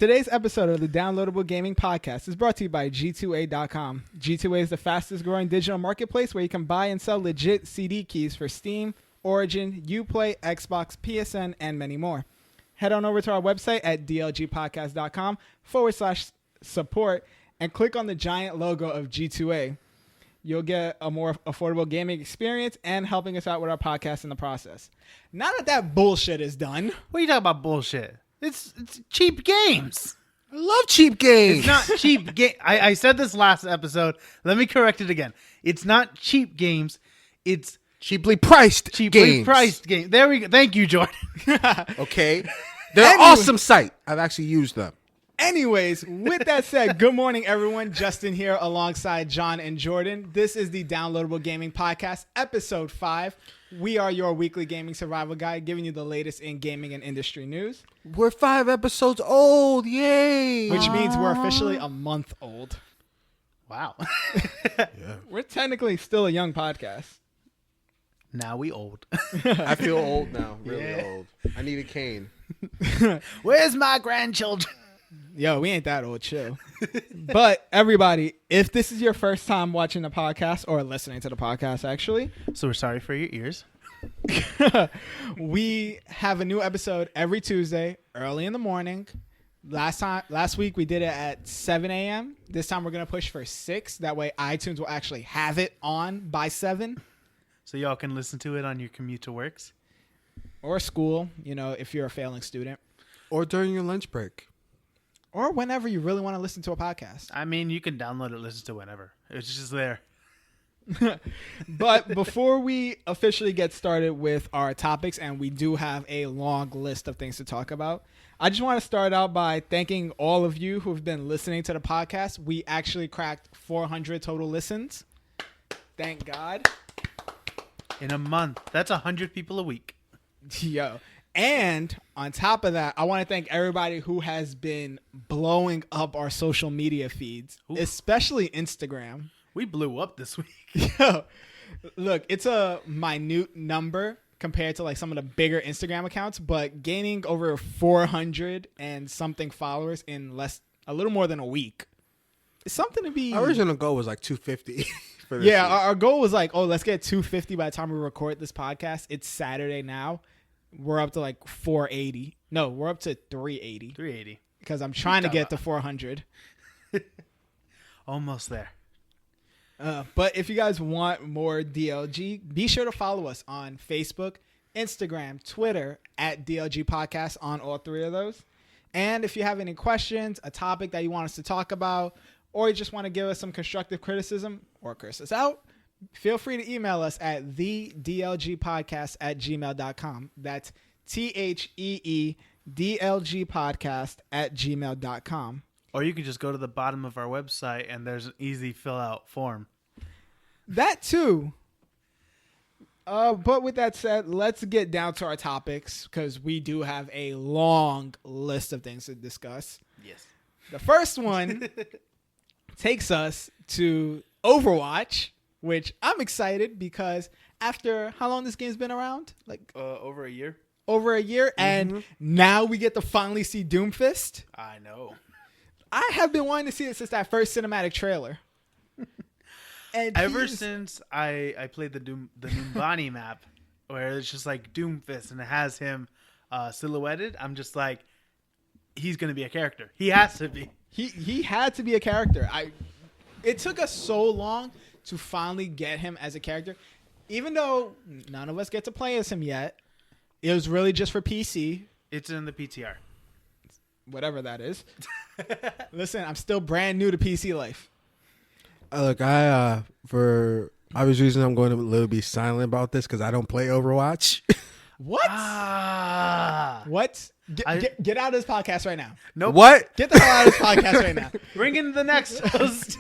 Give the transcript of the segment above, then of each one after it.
Today's episode of the Downloadable Gaming Podcast is brought to you by G2A.com. G2A is the fastest growing digital marketplace where you can buy and sell legit CD keys for Steam, Origin, Uplay, Xbox, PSN, and many more. Head on over to our website at dlgpodcast.com/support and click on the giant logo of G2A. You'll get a more affordable gaming experience and helping us out with our podcast in the process. Now that bullshit is done. What are you talking about bullshit? It's cheap games. I love cheap games. It's not cheap game. I said this last episode. Let me correct it again. It's not cheap games. It's cheaply priced games. There we go. Thank you, Jordan. Okay. They're an awesome site. I've actually used them. Anyways, with that said, good morning, everyone. Justin here alongside John and Jordan. This is the Downloadable Gaming Podcast, episode 5. We are your weekly gaming survival guide, giving you the latest in gaming and industry news. We're 5 episodes old. Yay. Which means we're officially a month old. Wow. Yeah. We're technically still a young podcast. Now we old. I feel old now. Really Yeah. old. I need a cane. Where's my grandchildren? Yo, we ain't that old, chill. But everybody, if this is your first time watching the podcast or listening to the podcast, actually, So we're sorry for your ears. we have a new episode every Tuesday, early in the morning. Last week we did it at 7 a.m. This time we're going to push for 6. That way iTunes will actually have it on by 7. So y'all can listen to it on your commute to works. Or school, if you're a failing student. Or during your lunch break. Or whenever you really want to listen to a podcast. I mean, you can download it, listen to whenever. It's just there. But before we officially get started with our topics, and we do have a long list of things to talk about, I just want to start out by thanking all of you who've been listening to the podcast. We actually cracked 400 total listens. Thank God. In a month. That's 100 people a week. Yo. And on top of that, I want to thank everybody who has been blowing up our social media feeds, especially Instagram. We blew up this week. Yo, look, it's a minute number compared to like some of the bigger Instagram accounts, but gaining over 400 and something followers in a little more than a week is something to be. Our original goal was like 250. For this Yeah, week. our goal was like, let's get 250 by the time we record this podcast. It's Saturday now. We're up to like 480. No, we're up to 380. 380. Because I'm trying to get to 400. Almost there. But if you guys want more DLG, be sure to follow us on Facebook, Instagram, Twitter at DLG Podcast on all 3 of those. And if you have any questions, a topic that you want us to talk about, or you just want to give us some constructive criticism or curse us out, feel free to email us at thedlgpodcast@gmail.com. That's THEEDLGpodcast@gmail.com. Or you can just go to the bottom of our website and there's an easy fill out form. That too. But with that said, let's get down to our topics because we do have a long list of things to discuss. Yes. The first one takes us to Overwatch, which I'm excited because after how long this game's been around? Like Over a year. Over a year, and now we get to finally see Doomfist. I know. I have been wanting to see it since that first cinematic trailer. And Ever since I played the Numbani map, where it's just like Doomfist and it has him silhouetted, I'm just like, he's gonna be a character. He has to be. He had to be a character. It took us so long to finally get him as a character, even though none of us get to play as him yet. It was really just for PC. It's in the PTR. Whatever that is. Listen, I'm still brand new to PC life. Look, for obvious reasons, I'm going to be silent about this because I don't play Overwatch. What? What? Get out of this podcast right now. Nope. What? Get the hell out of this podcast right now. Bring in the next host.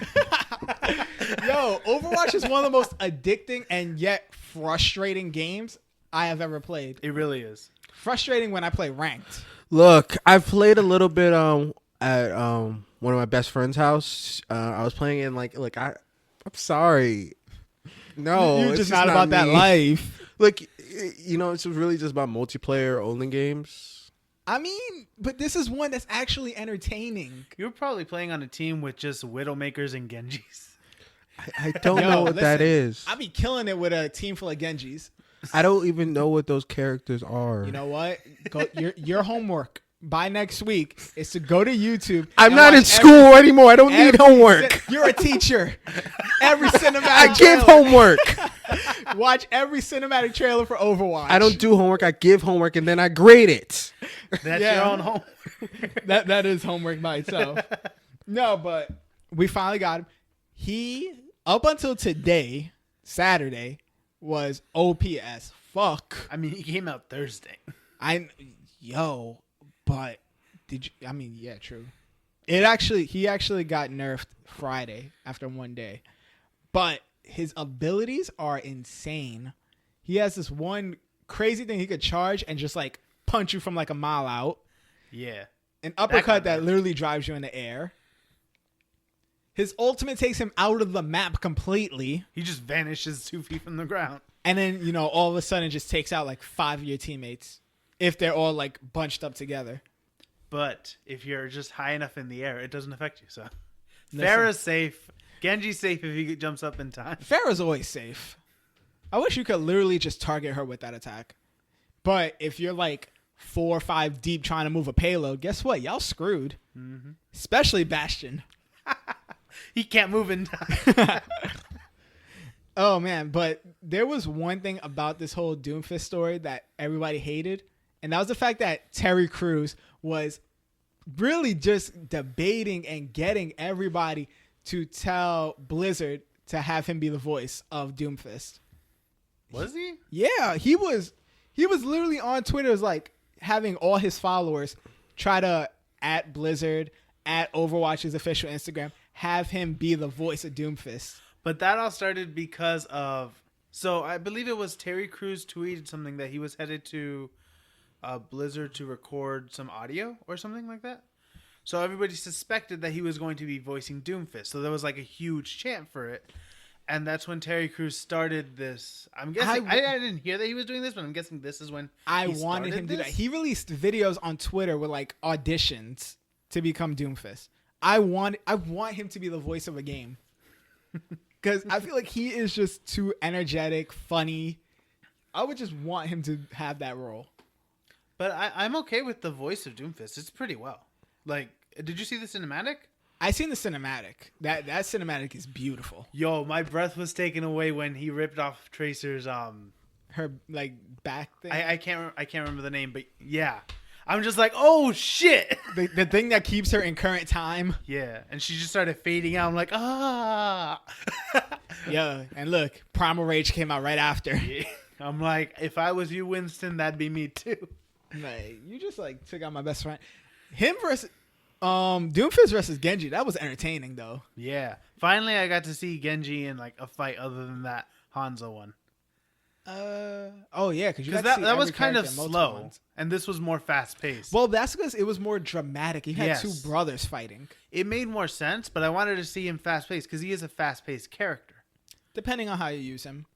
Yo, Overwatch is one of the most addicting and yet frustrating games I have ever played. It really is. Frustrating when I play ranked. Look, I've played a little bit at one of my best friend's house. I was playing in I'm sorry. No, You're it's just not about that me. life. Like, it's really just about multiplayer only games. I mean, but this is one that's actually entertaining. You're probably playing on a team with just Widowmakers and Genjis. I don't know what that is. I be killing it with a team full of Genjis. I don't even know what those characters are. You know what? Your homework by next week is to go to YouTube. I'm not in school anymore. I don't need homework. You're a teacher. Every cinematic I give homework. Watch every cinematic trailer for Overwatch. I don't do homework. I give homework and then I grade it. That's your own homework. That is homework by itself. No, but we finally got him. He, up until today, Saturday, was OP as fuck. I mean, he came out Thursday. But did you? I mean, yeah, true. He actually got nerfed Friday after one day, but his abilities are insane. He has this one crazy thing he could charge and just like punch you from like a mile out. Yeah, an uppercut that literally drives you in the air. His ultimate takes him out of the map completely. He just vanishes 2 feet from the ground. And then, all of a sudden just takes out like 5 of your teammates if they're all like bunched up together. But if you're just high enough in the air, it doesn't affect you. So Pharah's safe. Genji's safe if he jumps up in time. Pharah's always safe. I wish you could literally just target her with that attack. But if you're like 4 or 5 deep trying to move a payload, guess what? Y'all screwed. Mm-hmm. Especially Bastion. He can't move in time. Oh, man. But there was one thing about this whole Doomfist story that everybody hated. And that was the fact that Terry Crews was really just debating and getting everybody to tell Blizzard to have him be the voice of Doomfist. Was he? Yeah, he was literally on Twitter, like having all his followers try to at Blizzard, at Overwatch's official Instagram, have him be the voice of Doomfist. But that all started because of... So I believe it was Terry Crews tweeted something that he was headed to Blizzard to record some audio or something like that. So everybody suspected that he was going to be voicing Doomfist. So there was like a huge chant for it. And that's when Terry Crews started this. I'm guessing... I didn't hear that he was doing this, but I'm guessing this is when I wanted him to do that. He released videos on Twitter with like auditions to become Doomfist. I want him to be the voice of a game. Because I feel like he is just too energetic, funny. I would just want him to have that role. But I'm okay with the voice of Doomfist. It's pretty well. Like, did you see the cinematic? I seen the cinematic. That cinematic is beautiful. Yo, my breath was taken away when he ripped off Tracer's her like back thing. I can't remember the name, but yeah. I'm just like, oh shit. The thing that keeps her in current time. Yeah, and she just started fading out. I'm like, ah. Yeah, and look, Primal Rage came out right after. Yeah. I'm like, if I was you, Winston, that'd be me too. Like, you just like took out my best friend. Him versus Doomfist versus Genji. That was entertaining though. Yeah, finally I got to see Genji in like a fight other than that Hanzo one. Oh yeah, because that was kind of slow, and this was more fast paced. Well, that's because it was more dramatic. He had 2 brothers fighting. It made more sense, but I wanted to see him fast paced because he is a fast paced character. Depending on how you use him,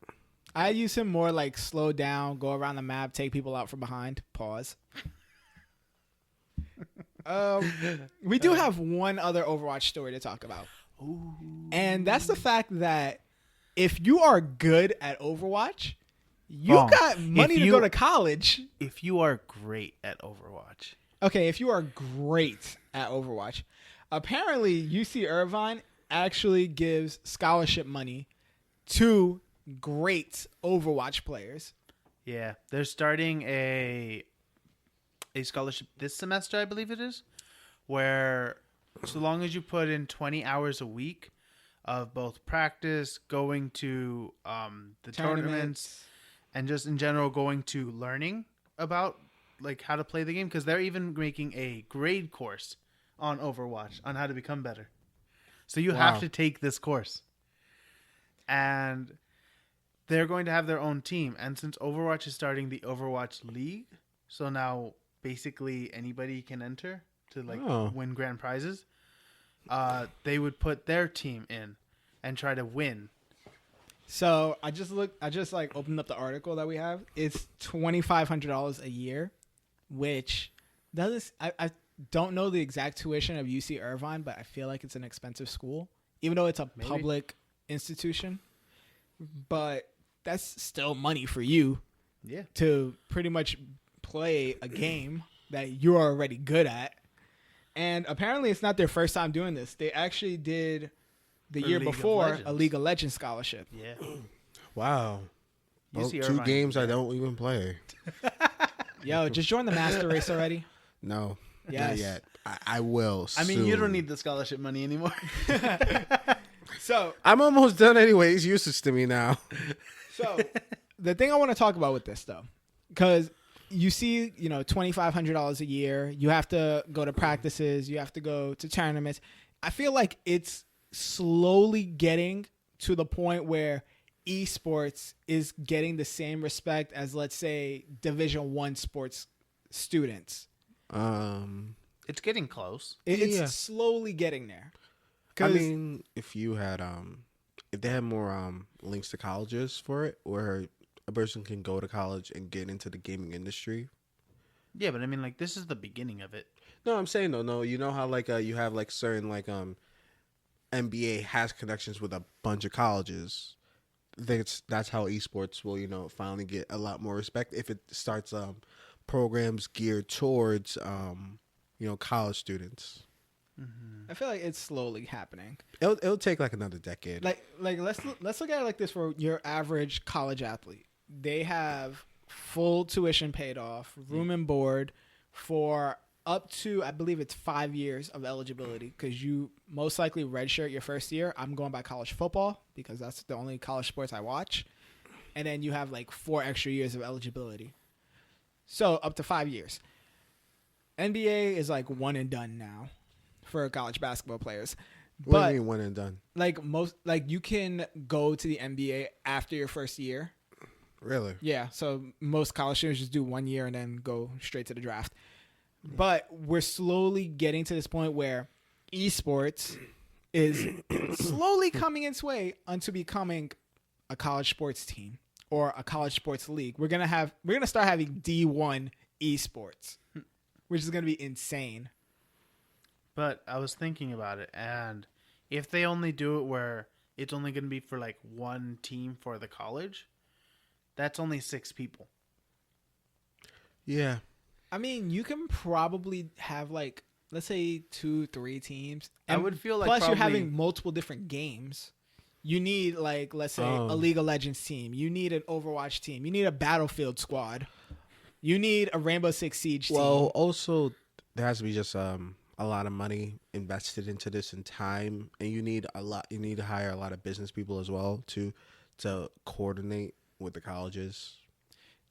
I use him more like slow down, go around the map, take people out from behind. Pause. We do have one other Overwatch story to talk about. Ooh. And that's the fact that if you are good at Overwatch, you got money to go to college. If you are great at Overwatch. Okay, if you are great at Overwatch. Apparently, UC Irvine actually gives scholarship money to great Overwatch players. Yeah, they're starting a scholarship this semester, I believe it is, where so long as you put in 20 hours a week of both practice, going to the tournaments, and just in general going to learning about like how to play the game, because they're even making a grade course on Overwatch on how to become better. So you have to take this course. And they're going to have their own team. And since Overwatch is starting the Overwatch League, so now basically anybody can enter to like win grand prizes, they would put their team in and try to win. So I just opened up the article that we have. It's $2,500 a year, which I don't know the exact tuition of UC Irvine, but I feel like it's an expensive school, even though it's a public institution. But that's still money for you to pretty much play a game that you're already good at. And apparently it's not their first time doing this. They actually did the year before a League of Legends scholarship. Yeah. Wow. Well, UC 2 Irvine, games I don't even play. Yo, just join the master race already. No. Yes. Not yet. I will I mean, you soon. don't need the scholarship money anymore. So I'm almost done anyway. He's useless to me now. So the thing I want to talk about with this, though, because you see, $2,500 a year. You have to go to practices. You have to go to tournaments. I feel like it's slowly getting to the point where esports is getting the same respect as, let's say, Division I sports students. It's getting close. It's slowly getting there. I mean, if you had if they had more links to colleges for it, where a person can go to college and get into the gaming industry. Yeah, but I mean, like, this is the beginning of it. No, I'm saying no. You know how like you have like certain like NBA has connections with a bunch of colleges. I think that's how esports will finally get a lot more respect if it starts programs geared towards college students. Mm-hmm. I feel like it's slowly happening. It'll take like another decade. Like let's look at it like this for your average college athlete. They have full tuition paid off, room and board for up to, I believe it's 5 years of eligibility, because you most likely redshirt your first year. I'm going by college football because that's the only college sports I watch. And then you have like 4 extra years of eligibility. So up to 5 years. NBA is like one and done now for college basketball players. What do you mean one and done? Like you can go to the NBA after your first year. Really? Yeah. So most college students just do 1 year and then go straight to the draft. But we're slowly getting to this point where esports is slowly coming its way onto becoming a college sports team or a college sports league. We're gonna start having D1 esports, which is gonna be insane. But I was thinking about it, and if they only do it where it's only going to be for like one team for the college, that's only 6 people. Yeah. I mean, you can probably have like, let's say 2-3 teams. I would feel like plus you're having multiple different games. You need like, let's say a League of Legends team. You need an Overwatch team. You need a Battlefield squad. You need a Rainbow Six Siege team. Well, also there has to be just a lot of money invested into this in time, and you need to hire a lot of business people as well to coordinate with the colleges.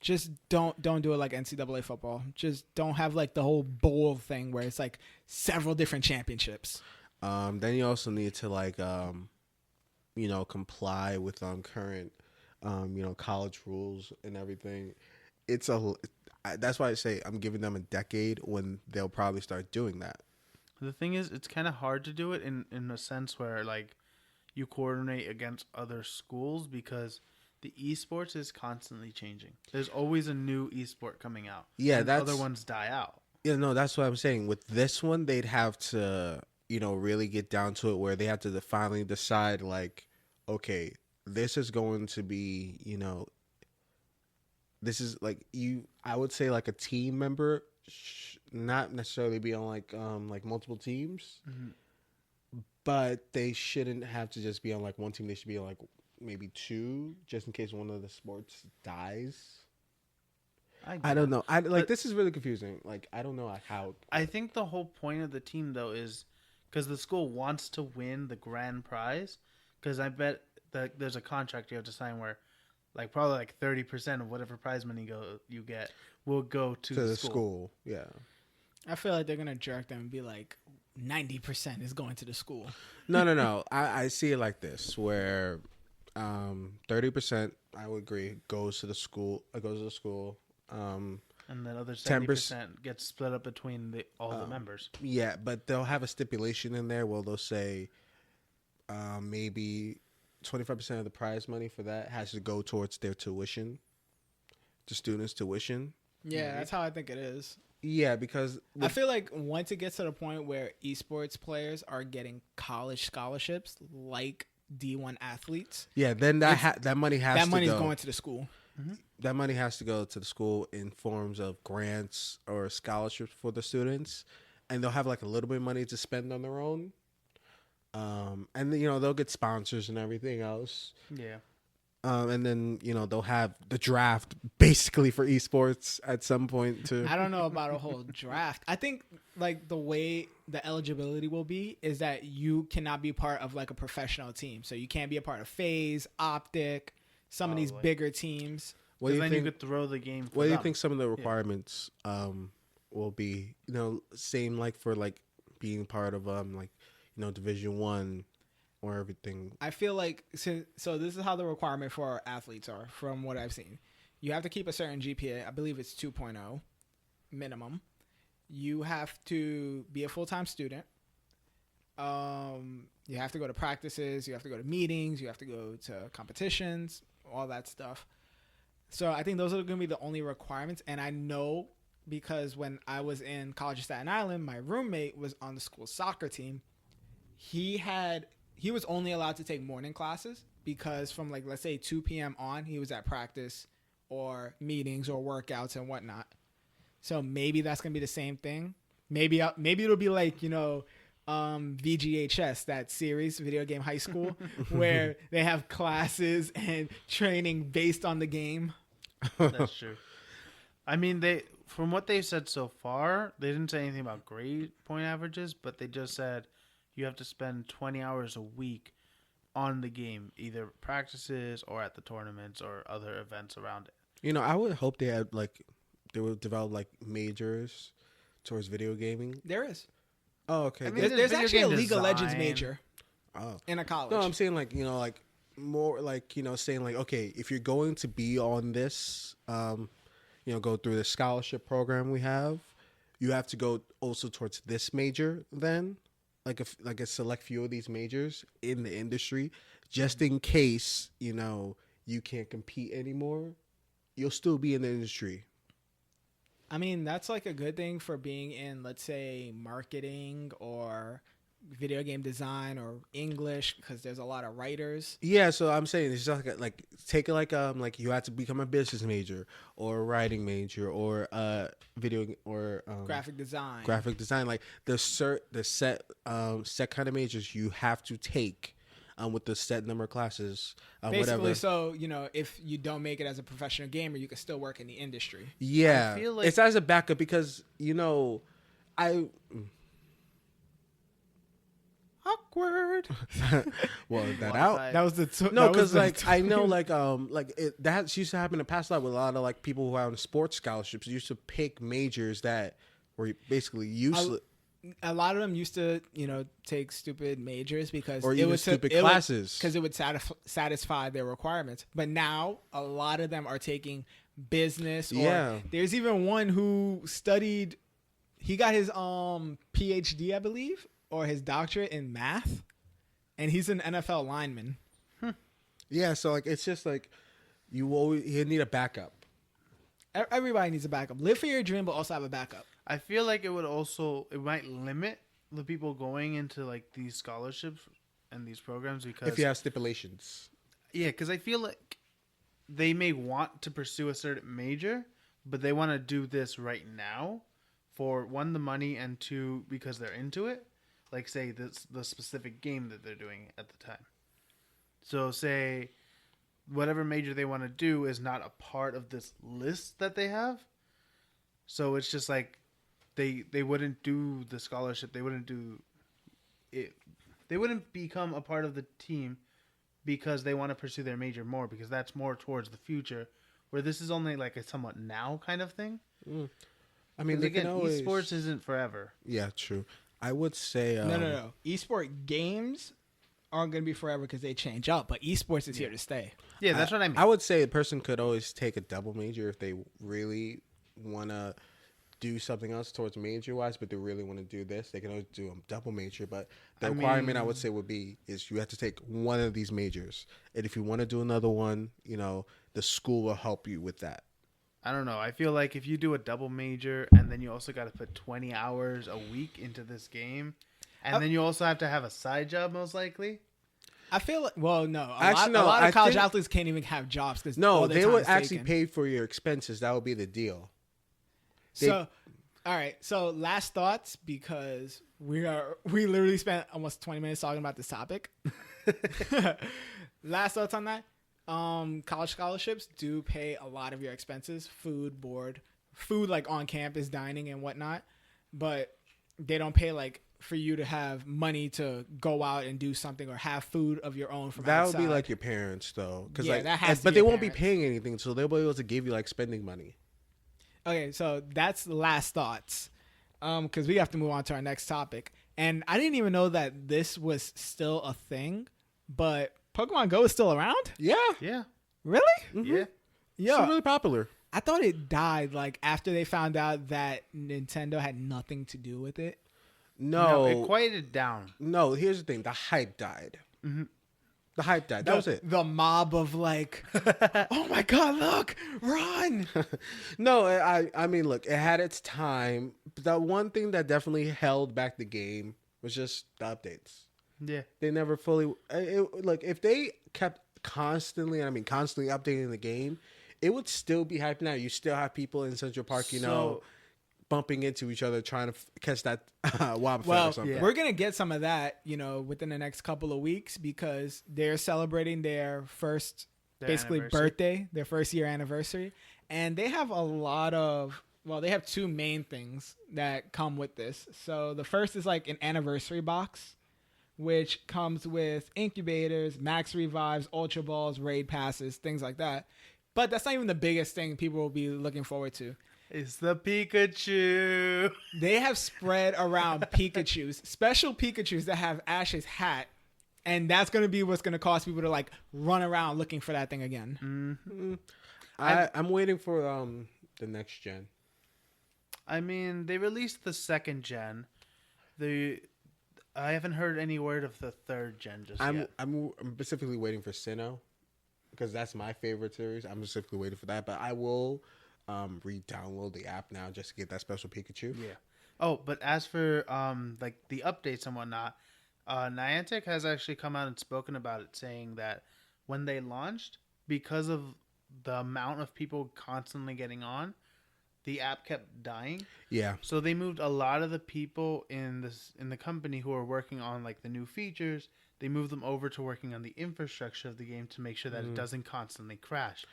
Just don't do it like NCAA football. Just don't have like the whole bowl thing where it's like several different championships. Then you also need to like comply with current college rules and everything. That's why I say I'm giving them a decade when they'll probably start doing that. The thing is, it's kind of hard to do it in a sense where like you coordinate against other schools because the esports is constantly changing. There's always a new esport coming out. Yeah, and other ones die out. Yeah, no, that's what I'm saying. With this one, they'd have to, really get down to it where they have to finally decide, like, okay, this is going to be, this is like I would say like a team member, not necessarily be on like multiple teams, but they shouldn't have to just be on like one team. They should be on like maybe 2, just in case one of the sports dies. I don't know. This is really confusing. Like, I don't know how. I think the whole point of the team though is because the school wants to win the grand prize. Because I bet that there's a contract you have to sign where, like, probably like 30% of whatever prize money you get will go to the school. Yeah. I feel like they're gonna jerk them and be like, 90% is going to the school. No. I see it like this, where 30%, I would agree, goes to the school. And then other 70% gets split up between all the members. Yeah, but they'll have a stipulation in there where they'll say maybe 25% of the prize money for that has to go towards their tuition, the students' tuition. Yeah, that's how I think it is. Yeah, because I feel like once it gets to the point where esports players are getting college scholarships like D1 athletes, then that money has that to money's go. going to the school. That money has to go to the school in forms of grants or scholarships for the students, and they'll have like a little bit of money to spend on their own. And they'll get sponsors and everything else. Yeah. And then they'll have the draft basically for esports at some point too. I don't know about a whole draft. I think like the way the eligibility will be is that you cannot be part of like a professional team. So you can't be a part of FaZe, Optic, some of these bigger teams. What do you then think? you could throw the game. What do you think some of the requirements will be? Same like for like being part of Division 1 or everything. I feel like so this is how the requirement for our athletes are from what I've seen. You have to keep a certain GPA. I believe it's 2.0 minimum. You have to be a full-time student. You have to go to practices. You have to go to meetings. You have to go to competitions, all that stuff. So I think those are going to be the only requirements. And I know because when I was in college of Staten Island, my roommate was on the school soccer team. He was only allowed to take morning classes because from like, let's say 2 p.m. on, he was at practice or meetings or workouts and whatnot. So maybe that's going to be the same thing. Maybe it'll be like, VGHS, that series, Video Game High School, where they have classes and training based on the game. That's true. I mean, from what they've said so far, they didn't say anything about grade point averages, but they just said you have to spend 20 hours a week on the game, either practices or at the tournaments or other events around it. I would hope they would develop like majors towards video gaming. There is. Oh, okay. I mean, There's actually a League of Legends design. major in a college. No, I'm saying like, like more like, saying like, okay, if you're going to be on this, go through the scholarship program we have, you have to go also towards this major then, like a select few of these majors in the industry, just in case, you can't compete anymore, you'll still be in the industry. I mean, that's like a good thing for being in, let's say, marketing or video game design or English, because there's a lot of writers. Yeah, so I'm saying it's just like take it like you have to become a business major or a writing major or video or Graphic design. Like the set kind of majors you have to take with the set number of classes. Basically, whatever. so if you don't make it as a professional gamer, you can still work in the industry. Yeah, I feel like it's as a backup because Awkward. well that out. That was the No, because I know that used to happen in the past a lot with a lot of like people who are on sports scholarships used to pick majors that were basically useless. A lot of them used to, take stupid majors because Or it even was stupid classes. because it would satisfy their requirements. But now a lot of them are taking business. Or there's even one who studied. He got his PhD, I believe, or his doctorate in math, and he's an NFL lineman. Yeah, so like it's just like you need a backup. Everybody needs a backup. Live for your dream, but also have a backup. I feel like it might limit the people going into like these scholarships and these programs because If you have stipulations. Yeah, because I feel like they may want to pursue a certain major, but they want to do this right now for one, the money, and two, because they're into it. Like say the specific game that they're doing at the time. So say whatever major they want to do is not a part of this list that they have. So it's just like they wouldn't do the scholarship. They wouldn't do it. They wouldn't become a part of the team because they want to pursue their major more because that's more towards the future. Where this is only like a somewhat now kind of thing. I mean, again, esports isn't forever. Yeah, true. I would say No. Esport games aren't going to be forever because they change up, but esports is here to stay. Yeah, that's what I mean. I would say a person could always take a double major if they really want to do something else towards major wise, but they really want to do this. They can always do a double major, but the requirement I would say would be is you have to take one of these majors, and if you want to do another one, the school will help you with that. I don't know. I feel like if you do a double major and then you also got to put 20 hours a week into this game, and then you also have to have a side job, most likely. I feel like, well, no. A Actually, lot no, of college think- athletes can't even have jobs because they would actually pay for your expenses. That would be the deal. So, all right. So, last thoughts, because we literally spent almost 20 minutes talking about this topic. Last thoughts on that. College scholarships do pay a lot of your expenses, food, board, food like on campus dining and whatnot, but they don't pay like for you to have money to go out and do something or have food of your own from that outside. would be like your parents though, because Yeah, like that has to but be they your won't parents. be paying anything, so they'll be able to give you like spending money. Okay, so that's the last thoughts, because we have to move on to our next topic. And I didn't even know that this was still a thing, but Pokemon Go is still around? Yeah, Yeah. Really? Yeah. Yeah. it's really popular. I thought it died like after they found out that Nintendo had nothing to do with it. No, it No, quieted down. no. Here's the thing: the hype died. Mm-hmm. The hype died. That was it. The mob of like, oh my god, look, run! No, I mean, look, it had its time. But the one thing that definitely held back the game was just the updates. Yeah. They never fully look. If they kept constantly updating the game, it would still be hyping out. You still have people in Central Park, bumping into each other trying to catch that Wobbuffet Well, or something. we're gonna get some of that, within the next couple of weeks because they're celebrating their first, basically anniversary. birthday, their first year anniversary, and they have a lot of. Well, they have two main things that come with this. So the first is like an anniversary box, which comes with incubators, max revives, ultra balls, raid passes, things like that. But that's not even the biggest thing people will be looking forward to. It's the Pikachu. They have spread around Pikachus, special Pikachus that have Ash's hat, and that's going to be what's going to cause people to like run around looking for that thing again. Mm-hmm. I'm waiting for the next gen. I mean, they released the second gen. I haven't heard any word of the third gen just yet. I'm specifically waiting for Sinnoh because that's my favorite series. I'm specifically waiting for that, but I will re-download the app now just to get that special Pikachu. Yeah. Oh, but as for like the updates and whatnot, Niantic has actually come out and spoken about it, saying that when they launched, because of the amount of people constantly getting on, the app kept dying. Yeah. So they moved a lot of the people in the company who are working on like the new features. They moved them over to working on the infrastructure of the game to make sure that it doesn't constantly crash.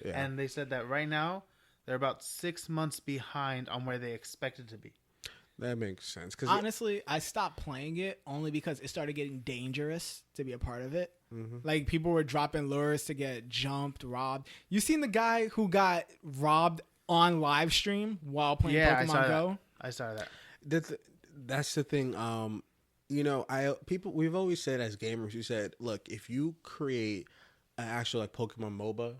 Yeah. And they said that right now they're about 6 months behind on where they expected to be. That makes sense. Cause Honestly, I stopped playing it only because it started getting dangerous to be a part of it. Like people were dropping lures to get jumped, robbed. You seen the guy who got robbed on live stream while playing Pokemon Go? I saw that. that's the thing. We've always said as gamers, we said, look, if you create an actual like Pokemon MOBA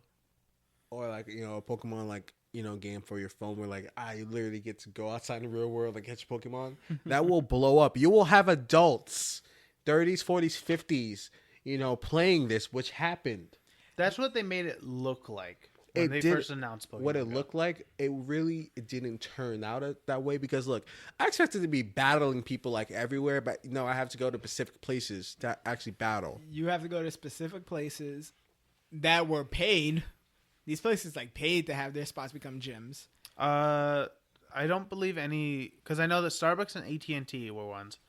or like a Pokemon like game for your phone where like you literally get to go outside in the real world and catch Pokemon, that will blow up. You will have adults, 30s, 40s, 50s, playing this, which happened. That's what they made it look like when they first announced Pokemon what it Go. looked like. It didn't turn out that way because look, I expected to be battling people like everywhere, but I have to go to specific places to actually battle. You have to go to specific places that were paid. These places like paid to have their spots become gyms. I don't believe any, because I know that Starbucks and AT&T were ones,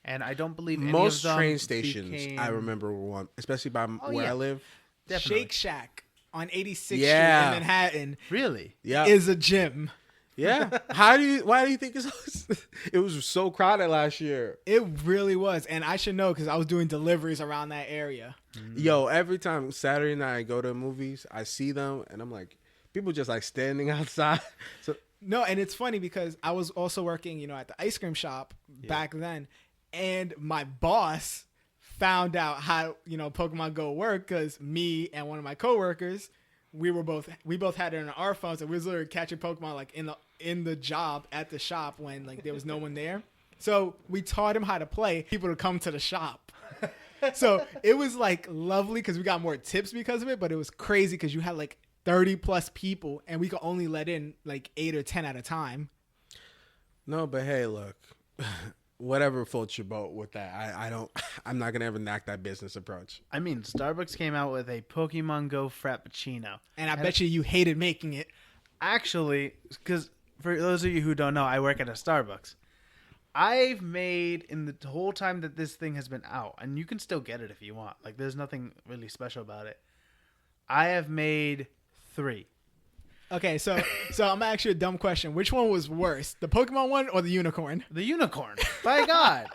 and I don't believe any Most of them train stations became... I remember were one, especially by where yeah. I live. Definitely. Shake Shack on 86th Street Yeah. in Manhattan Really? Yeah, is a gym. yeah. Why do you think it was so crowded last year? It really was. And I should know because I was doing deliveries around that area. Yo, every time Saturday night I go to movies, I see them and I'm like, people just like standing outside. So No, and it's funny because I was also working, at the ice cream shop back then. And my boss found out how, Pokemon Go worked because me and one of my coworkers, we both had it on our phones and we was literally catching Pokemon like in the job at the shop when like there was no one there. So we taught him how to play, people to come to the shop. So it was like lovely because we got more tips because of it, but it was crazy because you had like 30 plus people, and we could only let in like 8 or 10 at a time. No, but hey, look, whatever floats your boat with that. I'm not gonna ever knock that business approach. I mean, Starbucks came out with a Pokemon Go Frappuccino. And I bet you hated making it. Actually, because for those of you who don't know, I work at a Starbucks. I've made, in the whole time that this thing has been out, and you can still get it if you want. Like, there's nothing really special about it. I have made 3. Okay, so I'm gonna ask you a dumb question. Which one was worse, the Pokemon one or the unicorn? The unicorn. By God.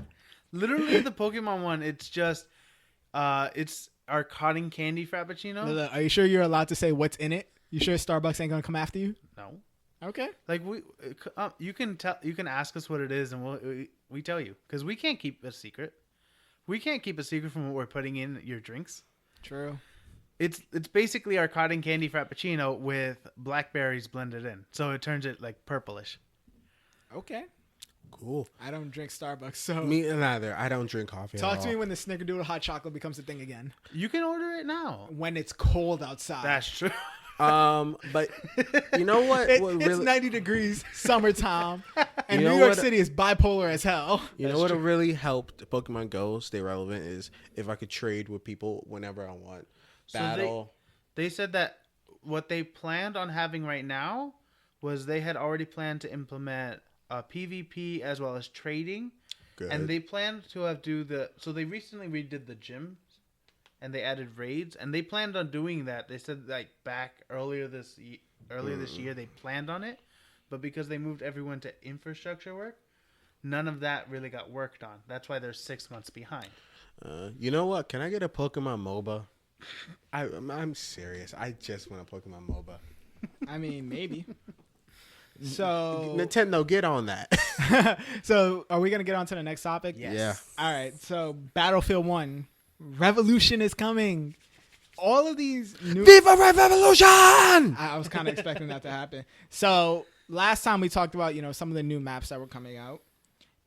Literally, the Pokemon one, it's just, it's our cotton candy Frappuccino. Are you sure you're allowed to say what's in it? You sure Starbucks ain't gonna come after you? No. Okay. Like, you can ask us what it is, and we tell you, because we can't keep a secret. We can't keep a secret from what we're putting in your drinks. True. It's basically our cotton candy Frappuccino with blackberries blended in, so it turns it like purplish. Okay. Cool. I don't drink Starbucks, so Me neither. I don't drink coffee. talk at to all. me when the Snickerdoodle hot chocolate becomes a thing again. You can order it now. When it's cold outside. That's true. But you know what? It's 90 degrees, summertime, and You know New York what? City is bipolar as hell. You know what really helped Pokemon Go stay relevant is if I could trade with people whenever I want. So Battle. They said that what they planned on having right now was they had already planned to implement PvP as well as trading. Good. And they planned to so they recently redid the gym and they added raids, and they planned on doing that. They said like back earlier this year they planned on it, but because they moved everyone to infrastructure work, none of that really got worked on. That's why they're 6 months behind. You know what? Can I get a Pokemon MOBA? I'm serious. I just want a Pokemon MOBA. I mean, maybe. So Nintendo, get on that. So are we gonna get on to the next topic? Yes. Yeah. All right. So Battlefield 1, Revolution is coming. All of these new. Viva Revolution! I was kind of expecting that to happen. So last time we talked about some of the new maps that were coming out,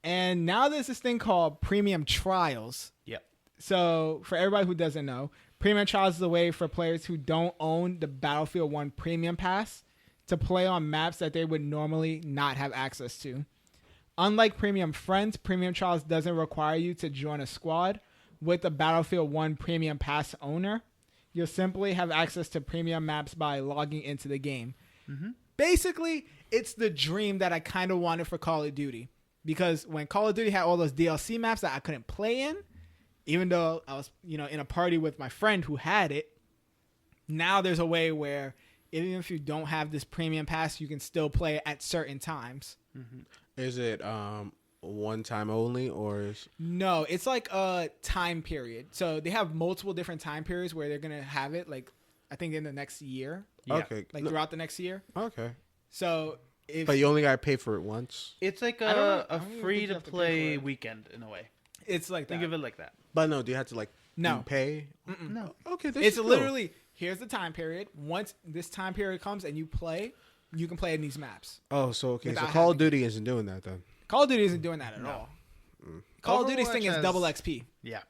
and now there's this thing called Premium Trials. Yep. So for everybody who doesn't know, Premium Trials is a way for players who don't own the Battlefield 1 Premium Pass to play on maps that they would normally not have access to. Unlike Premium Friends, Premium Trials doesn't require you to join a squad with a Battlefield 1 Premium Pass owner. You'll simply have access to premium maps by logging into the game. Mm-hmm. Basically, it's the dream that I kind of wanted for Call of Duty. Because when Call of Duty had all those DLC maps that I couldn't play in, even though I was, in a party with my friend who had it, now there's a way where even if you don't have this premium pass, you can still play it at certain times. Mm-hmm. Is it one time only or is... No, it's like a time period. So they have multiple different time periods where they're going to have it, like, I think in the next year. Yeah. Okay. Like throughout the next year. Okay. So if... But you only got to pay for it once? It's like I don't know. I a don't even think free you to have to pay play for it. weekend in a way. It's like that. Think of it like that. But no, do you have to like No. pay? Mm-mm. No. Okay, It's literally, here's the time period. Once this time period comes and you play, you can play in these maps. Oh, so okay. So Without Call of having- Duty isn't doing that then. Call of Duty isn't doing that at all. Call of Duty's Overwatch thing is has- double XP. Yeah.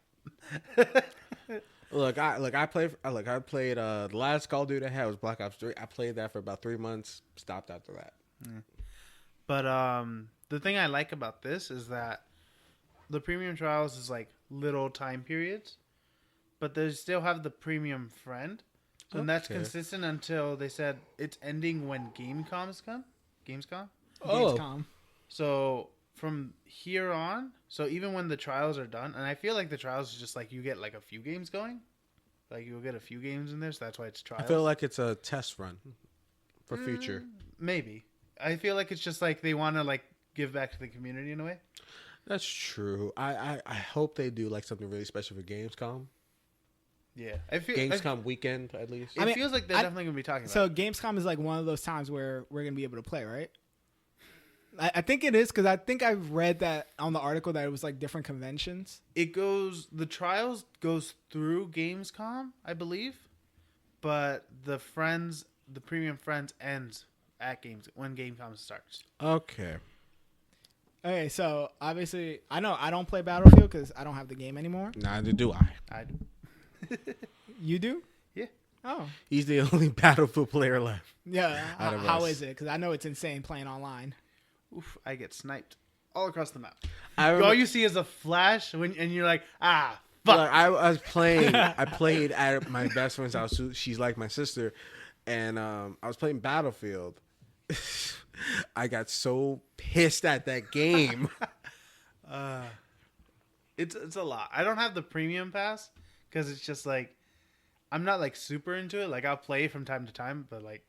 I played the last Call of Duty I had was Black Ops 3. I played that for about 3 months. Stopped after that. But the thing I like about this is that the premium trials is like little time periods, but they still have the premium friend. So and that's Okay. consistent until they said it's ending when Gamescom. Oh. Gamescom. So from here on, so even when the trials are done, and I feel like the trials is just like you get like a few games going. Like you'll get a few games in there, so that's why it's trials. I feel like it's a test run for future. Maybe. I feel like it's just like they want to like give back to the community in a way. That's true. I hope they do like something really special for Gamescom. Yeah, I feel Gamescom weekend at least. It I mean, feels like they're I- definitely gonna be talking about. So Gamescom is like one of those times where we're going to be able to play, right? I think it is because I think I've read that on the article that it was like different conventions. The trials goes through Gamescom, I believe, but the premium friends ends at when Gamescom starts. Okay. Okay, so obviously I know I don't play Battlefield because I don't have the game anymore. Neither do I. I do. You do? Yeah. Oh. He's the only Battlefield player left. Yeah. Out of How us. is it? Because I know it's insane playing online. Oof, I get sniped all across the map. I All remember, you see is a flash, and you're like, fuck. like, I was playing. I played at my best friend's house. She's like my sister, and I was playing Battlefield. I got so pissed at that game. It's a lot. I don't have the premium pass because it's just like I'm not like super into it. Like I'll play from time to time, but like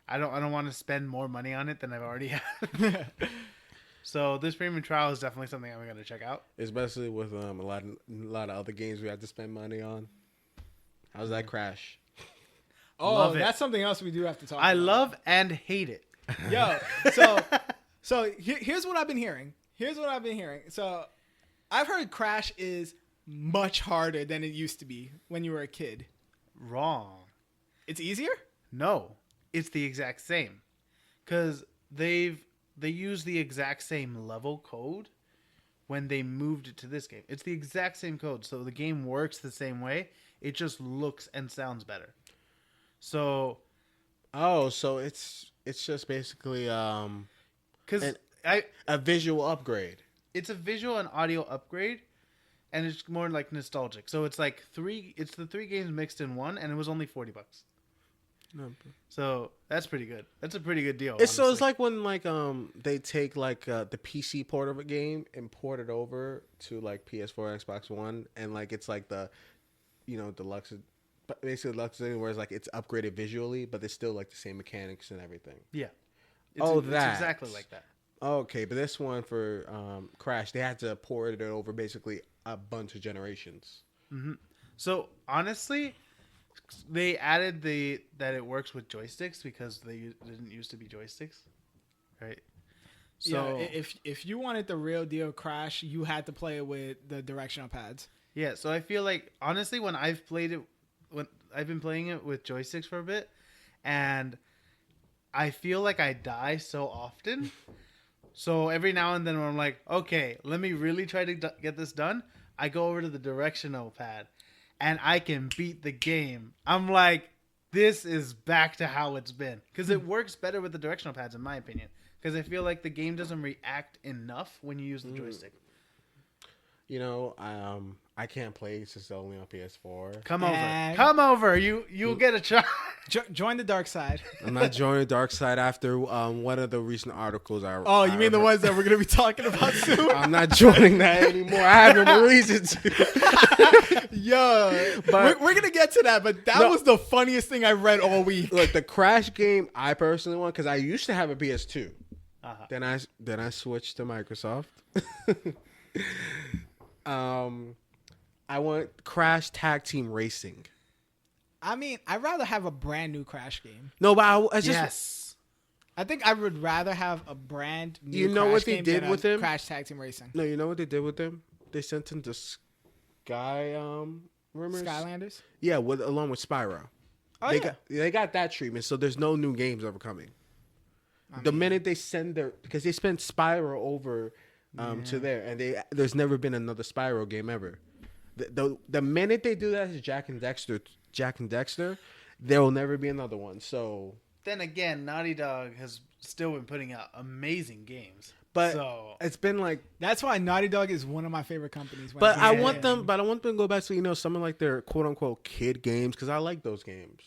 I don't want to spend more money on it than I've already had. So this premium trial is definitely something I'm gonna check out. Especially with a lot of other games we had to spend money on. How's that Crash? Oh, Love it. that's something else we do have to talk I about. love and hate it. Yo, so here's what I've been hearing. So I've heard Crash is much harder than it used to be when you were a kid. Wrong. It's easier? No, it's the exact same. Because they use the exact same level code when they moved it to this game. It's the exact same code, so the game works the same way. It just looks and sounds better. So, So it's just basically because a visual upgrade. it's a visual and audio upgrade, and it's more like nostalgic. So it's like it's the three games mixed in one, and it was only $40. So that's pretty good. That's a pretty good deal. It's honestly. like when they take like the PC port of a game and port it over to like PS4, Xbox One, and like it's like the deluxe, basically deluxe thing where it's like it's upgraded visually, but it's still like the same mechanics and everything. Yeah. It's It's exactly like that. Okay, but this one for Crash, they had to port it over basically a bunch of generations. Mm-hmm. So honestly, they added that it works with joysticks because they didn't used to be joysticks, right? So yeah, if you wanted the real deal Crash, you had to play it with the directional pads. yeah, so I feel like honestly when I've been playing it with joysticks for a bit, and I feel like I die so often. So every now and then when I'm like, okay, let me really try to get this done, I go over to the directional pad and I can beat the game. I'm like, this is back to how it's been. Because it works better with the directional pads, in my opinion. Because I feel like the game doesn't react enough when you use the joystick. I can't play since it's only on PS4. Come over. You'll get a try. Join the dark side. I'm not joining the dark side after one of the recent articles. You mean the ones that we're going to be talking about soon? I'm not joining that anymore. I have no reason to. Yo, But- we're going to get to that, but that was the funniest thing I read all week. Look, the Crash game, I personally want because I used to have a PS2. Uh-huh. Then I switched to Microsoft. I want Crash Tag Team Racing. I mean, I'd rather have a brand new Crash game. No, but I just Yes. I think I would rather have a brand new You know Crash what they game did than with a him? Crash Tag Team Racing. No, you know what they did with them? They sent him to Sky rumors. Skylanders? Yeah, along with Spyro. Oh, yeah. They got that treatment, so there's no new games ever coming. The minute they send because they spent Spyro over to there, and there's never been another Spyro game ever. The minute they do that to Jack and Dexter, there will never be another one. So Then again, Naughty Dog has still been putting out amazing games. But So- it's been like. That's why Naughty Dog is one of my favorite companies. But I Yeah. want them. But I want them to go back to some of like their quote unquote kid games because I like those games.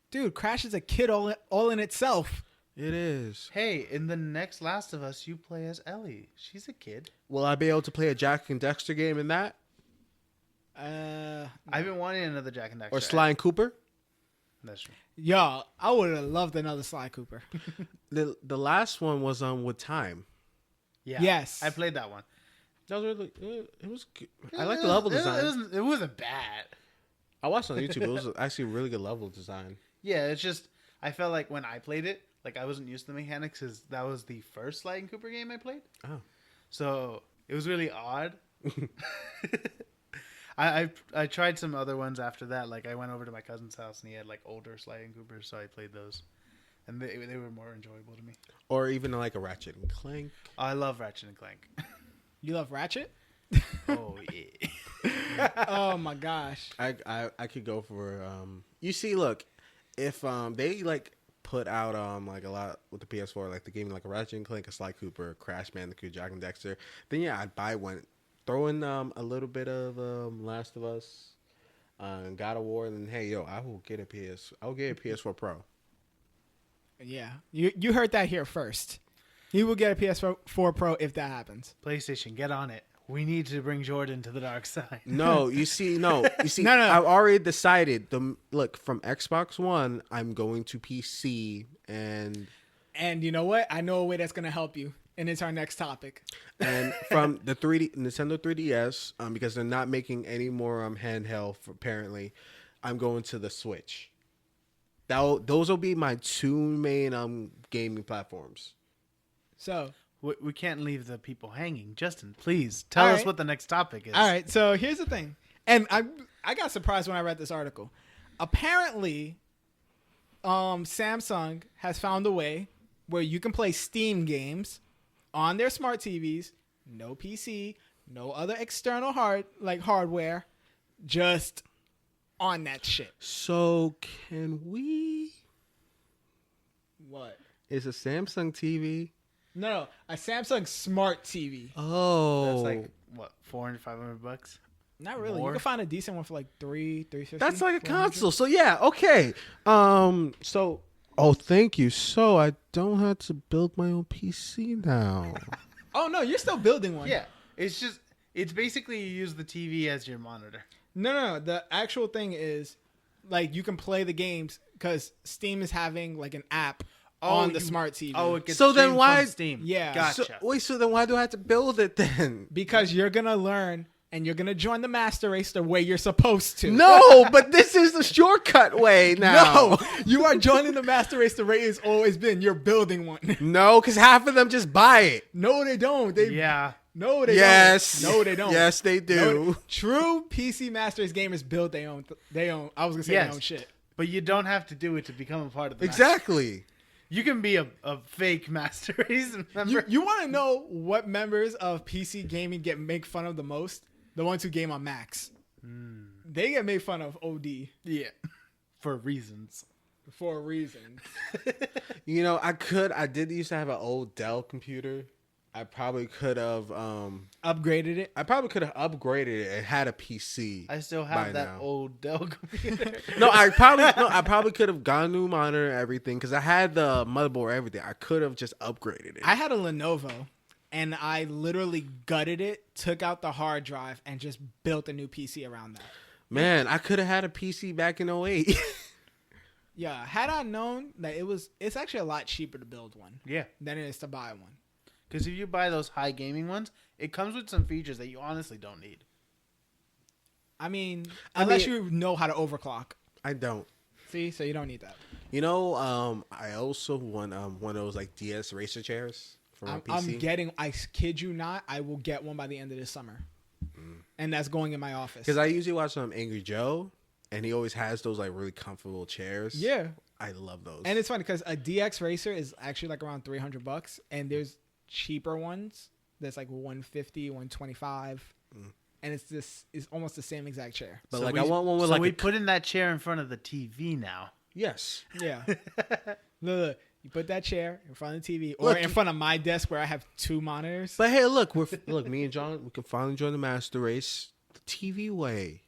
Dude, Crash is a kid all in itself. It is. Hey, in the next Last of Us, you play as Ellie. She's a kid. Will I be able to play a Jack and Dexter game in that, I've been wanting another Jack and Daxter. or Sly and Cooper? That's true. Yo, I would have loved another Sly Cooper. The last one was with Time. Yeah. Yes. I played that one. That was really. It was. Good. I like the level design. It wasn't bad. I watched it on YouTube. It was actually a really good level design. Yeah, it's just I felt like when I played it, like I wasn't used to the mechanics because that was the first Sly and Cooper game I played. Oh. So it was really odd. I tried some other ones after that. Like I went over to my cousin's house and he had like older Sly and Cooper, so I played those, and they were more enjoyable to me. Or even like a Ratchet and Clank. I love Ratchet and Clank. You love Ratchet? Oh yeah. Oh my gosh. I could go for you see, look, if they like put out like a lot with the PS4, like the game like a Ratchet and Clank, a Sly Cooper, Crash Bandicoot, Jack and Dexter, then yeah, I'd buy one. Throw in a little bit of Last of Us, God of War, and hey yo, I will get a PS4 Pro. Yeah, you heard that here first. He will get a PS4 Pro if that happens. PlayStation, get on it. We need to bring Jordan to the dark side. No, you see, no. No. I've already decided. Look, from Xbox One, I'm going to PC, and you know what? I know a way that's gonna help you, and it's our next topic. and from the Nintendo 3DS, because they're not making any more handheld. Apparently, I'm going to the Switch. Those will be my two main gaming platforms. So. We can't leave the people hanging. Justin, please tell us what the next topic is. All right. So here's the thing. And I got surprised when I read this article. Apparently, Samsung has found a way where you can play Steam games on their smart TVs. No PC, no other external hardware, just on that shit. So can we? What? It's a Samsung TV. No, a Samsung Smart TV. Oh, That's like what, $400, $500? Not really. More? You can find a decent one for like $350. that's like a 400. console. So yeah, okay. So thank you. So I don't have to build my own PC now. Oh no, you're still building one. Yeah, it's basically you use the TV as your monitor. No. The actual thing is, like, you can play the games because Steam is having like an app on the smart TV. Oh, it gets So then streamed why- from Steam? Yeah. Gotcha. So then why do I have to build it then? Because you're gonna learn and you're gonna join the master race the way you're supposed to. No, but this is the shortcut way now. No, you are joining the master race the way it's always been. You're building one. No, because half of them just buy it. No, they don't. Yeah. No, they Yes. don't. No, they don't. Yes, they do. No, true PC Master Race gamers build their own. I was gonna say their own shit. But you don't have to do it to become a part of the Exactly. You can be a fake Master Race member. You want to know what members of PC gaming make fun of the most? The ones who game on Macs. They get made fun of OD. Yeah. For reasons. For a reason. You know, I did used to have an old Dell computer. I probably could have Upgraded it. I probably could have upgraded it and had a PC. I still by have that now. old Dell computer. I probably could have got a new monitor and everything because I had the motherboard and everything. I could have just upgraded it. I had a Lenovo, and I literally gutted it, took out the hard drive, and just built a new PC around that. Man, I could have had a PC back in 08. Yeah, had I known that it's actually a lot cheaper to build one Yeah. than it is to buy one. Because if you buy those high gaming ones, it comes with some features that you honestly don't need. I mean, I unless mean- you know how to overclock. I don't. See, so you don't need that. You know, I also want one of those like DS racer chairs for my PC. I kid you not, I will get one by the end of this summer. And that's going in my office. Because I usually watch Angry Joe, and he always has those like really comfortable chairs. Yeah. I love those. And it's funny because a DX Racer is actually like around $300, and there's cheaper ones that's like 150, 125, and it's almost the same exact chair. but So like we- I want one with so like we put in that chair in front of the TV now. yes. Yeah. Look, you put that chair in front of the TV or in front of my desk where I have two monitors. But hey, look, me and John, we can finally join the master race the TV way.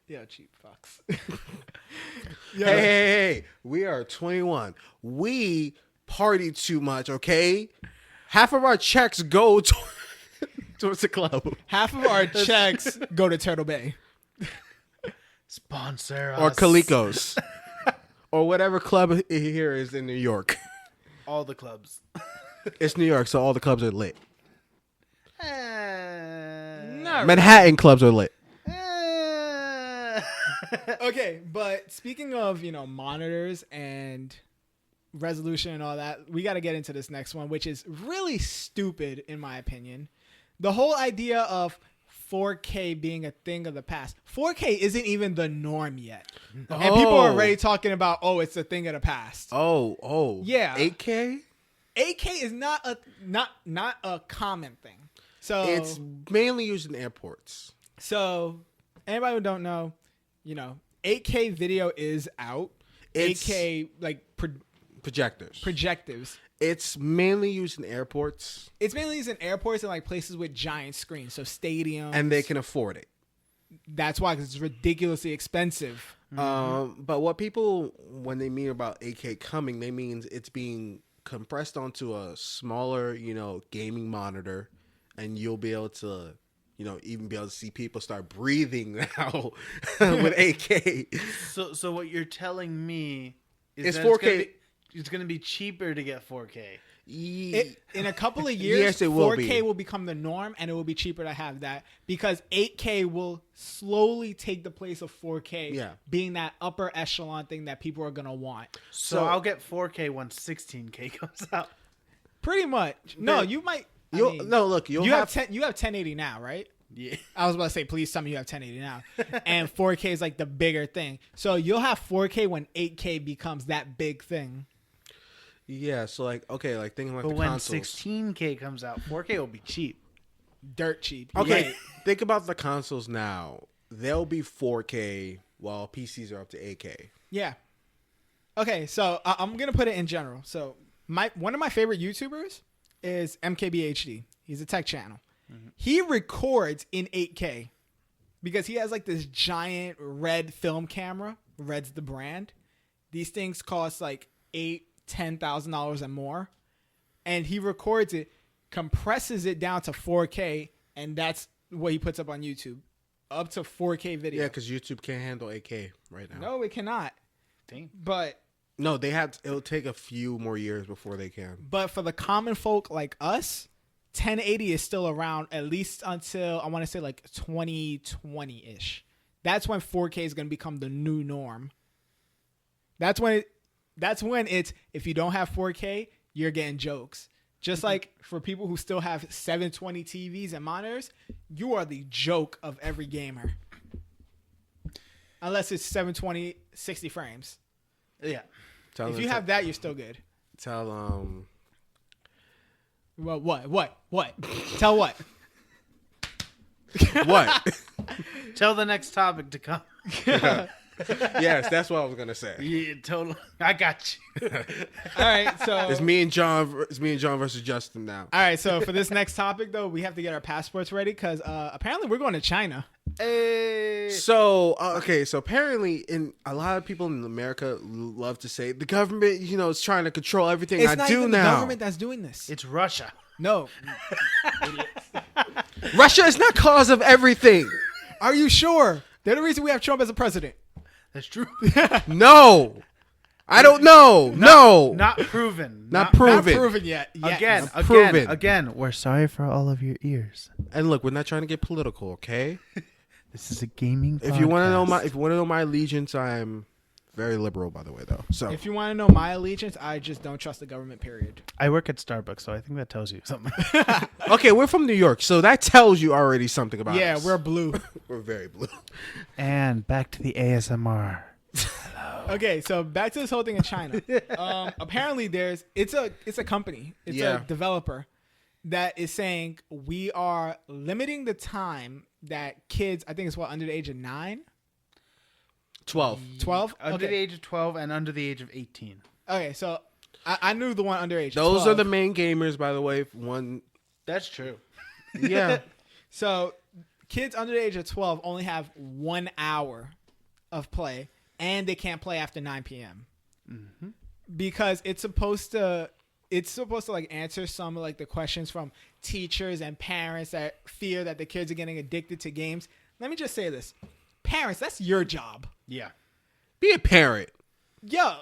Yeah, cheap fucks. Hey, we are 21. We party too much, okay? Half of our checks go towards the club. Half of our checks go to Turtle Bay. Sponsor Or us. Calico's. Or whatever club here is in New York. All the clubs. It's New York, so all the clubs are lit. Not Manhattan clubs are lit. Okay, but speaking of, monitors and resolution and all that, we got to get into this next one, which is really stupid in my opinion. The whole idea of 4K being a thing of the past. 4K isn't even the norm yet. And people are already talking about, it's a thing of the past. Oh. Yeah. 8K? 8K is not a common thing. So It's mainly used in airports. So, anybody who don't know, 8K video is out. It's 8K projectors. projectives. It's mainly used in airports, It's mainly used in airports and like places with giant screens, so stadiums. and they can afford it. That's why, because it's ridiculously expensive. But what people, when they mean about 8K coming, they mean it's being compressed onto a smaller, gaming monitor, and you'll be able to, even be able to see people start breathing now with 8K. So what you're telling me is It's that 4K. It's going to be cheaper to get 4K. In a couple of years, Yes, it will 4K be. will become the norm, and it will be cheaper to have that because 8K will slowly take the place of 4K, Yeah. being that upper echelon thing that people are gonna want. So I'll get 4K when 16K comes out. Pretty much. No, you might. You'll have you have 1080 now, right? Yeah. I was about to say, please tell me you have 1080 now. And 4K is like the bigger thing. So you'll have 4K when 8K becomes that big thing. Yeah, so thinking like But the when consoles. 16K comes out, 4K will be cheap. Dirt cheap. Okay, Right. think about the consoles now. They'll be 4K while PCs are up to 8K. Yeah. Okay, so I'm gonna put it in general. So one of my favorite YouTubers is MKBHD. He's a tech channel. He records in 8K because he has like this giant red film camera. Red's the brand. These things cost like $10,000 and more, and he records it, compresses it down to 4K, and that's what he puts up on YouTube, up to 4K video. Yeah, because YouTube can't handle 8K right now. No, it cannot. Dang. But No, it'll take a few more years before they can. But for the common folk like us, 1080 is still around at least until I want to say like 2020-ish. That's when 4K is going to become the new norm. That's when it's if you don't have 4K, you're getting jokes. Just like for people who still have 720 TVs and monitors, you are the joke of every gamer. Unless it's 720 60 frames. Yeah. If you have that, you're still good. Well, what? Tell what? What? Tell the next topic to come. Yes, that's what I was gonna say. Yeah, totally. I got you. All right, so It's me and John versus Justin now. all right, so for this next topic though, we have to get our passports ready because apparently we're going to China. Hey. So so apparently, in a lot of people in America love to say the government, is trying to control everything It's I not do even now. the government that's doing this. It's Russia. No, Russia is not cause of everything. are you sure? They're the reason we have Trump as a president. That's true. No, I don't know. No, Not proven. Not Not proven. proven yet. Again, Not proven. again. We're sorry for all of your ears. And look, we're not trying to get political, okay? This is a gaming. If you want to know my allegiance, I'm very liberal, by the way, though. So If you want to know my allegiance, I just don't trust the government. Period. I work at Starbucks, so I think that tells you something. okay, we're from New York, so that tells you already something about Yeah, us. we're blue. We're very blue. And back to the ASMR. Okay, so back to this whole thing in China. Apparently, it's a company, it's Yeah. a developer that is saying we are limiting the time that kids, I think it's under the age of 9, 12. 12. Under Okay. the age of 12 and under the age of 18. Okay, so I knew the one underage. Those 12. are the main gamers, by the way. That's true. Yeah. So kids under the age of 12 only have 1 hour of play, and they can't play after 9 p.m. Mm-hmm. Because it's supposed to like answer some of like the questions from teachers and parents that fear that the kids are getting addicted to games. Let me just say this. Parents, that's your job. Yeah. Be a parent. Yo,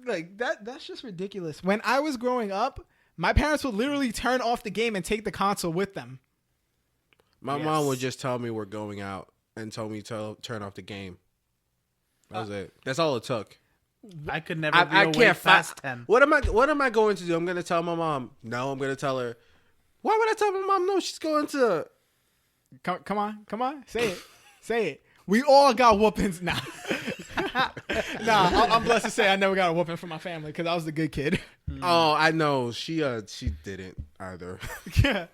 like that's just ridiculous. When I was growing up, my parents would literally turn off the game and take the console with them. My mom would just tell me we're going out and told me to turn off the game. That was it. That's all it took. I could never be awake past 10. What am I going to do? I'm going to tell my mom. No, I'm going to tell her. Why would I tell my mom? No, she's going to. Come on, say it. We all got whoopings now. I'm blessed to say I never got a whooping from my family because I was the good kid. Oh, I know. She didn't either. Yeah.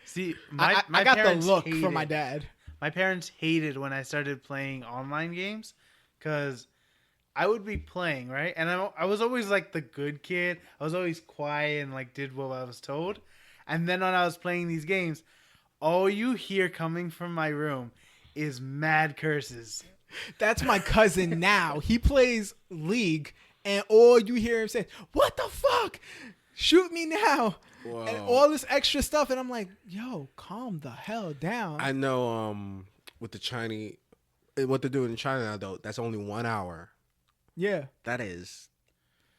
See, I got the parents look hate from my it. dad. My parents hated when I started playing online games because I would be playing, right? And I was always like the good kid. I was always quiet and like did what I was told. And then when I was playing these games, all you hear coming from my room is mad curses. That's my cousin now. He plays League, and all you hear him say, "What the fuck? Shoot me now!" Whoa. And all this extra stuff, and I'm like, "Yo, calm the hell down." I know with the Chinese, what they're doing in China now, though, that's only 1 hour. Yeah. That is.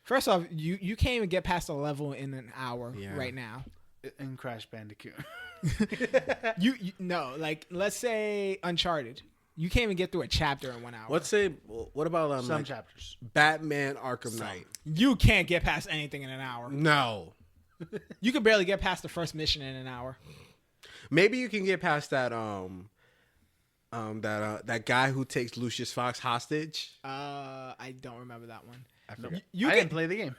First off, you can't even get past a level in an hour right now. In Crash Bandicoot. you no, like let's say Uncharted. You can't even get through a chapter in 1 hour. What about Some like chapters? Batman Arkham Knight? You can't get past anything in an hour. No. You could barely get past the first mission in an hour. Maybe you can get past that that guy who takes Lucius Fox hostage. I don't remember that one. I forgot. I You didn't play the game.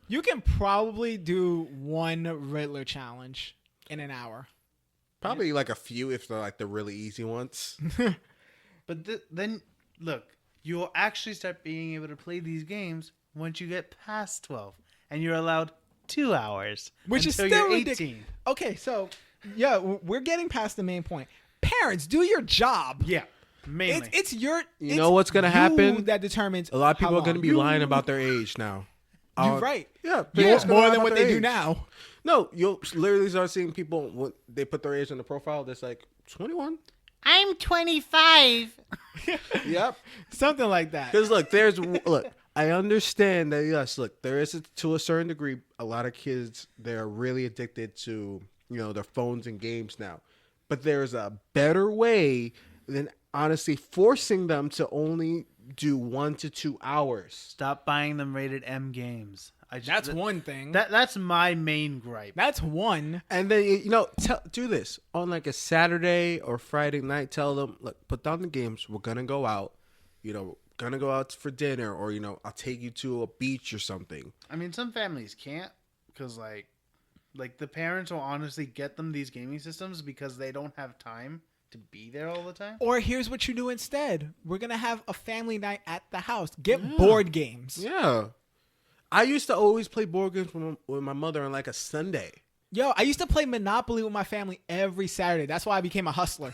You can probably do one Riddler challenge in an hour. Probably like a few if they're like the really easy ones. But then, look, you'll actually start being able to play these games once you get past 12. And you're allowed 2 hours. Which is until still you're ridiculous. 18. Okay, so, yeah, we're getting past the main point. Parents, do your job. Yeah, mainly. It's your... You know what's going to happen? That determines A lot of people how are going to long. be lying about their age now. You're right. Yeah, More than what they do now. No, you'll literally start seeing people when they put their age on the profile. That's like 21. I'm 25. Yep. Something like that. Because look, I understand that. Yes, look, there is to a certain degree a lot of kids they're really addicted to their phones and games now, but there's a better way than honestly forcing them to only do 1 to 2 hours. Stop buying them rated M games. That's one thing. That's my main gripe. That's one. And then do this on like a Saturday or Friday night. Tell them, look, put down the games. We're gonna go out. Gonna go out for dinner, or I'll take you to a beach or something. I mean, some families can't because like the parents will honestly get them these gaming systems because they don't have time to be there all the time. Or here's what you do instead. We're going to have a family night at the house. Get board games. Yeah. I used to always play board games with my mother on like a Sunday. Yo, I used to play Monopoly with my family every Saturday. That's why I became a hustler.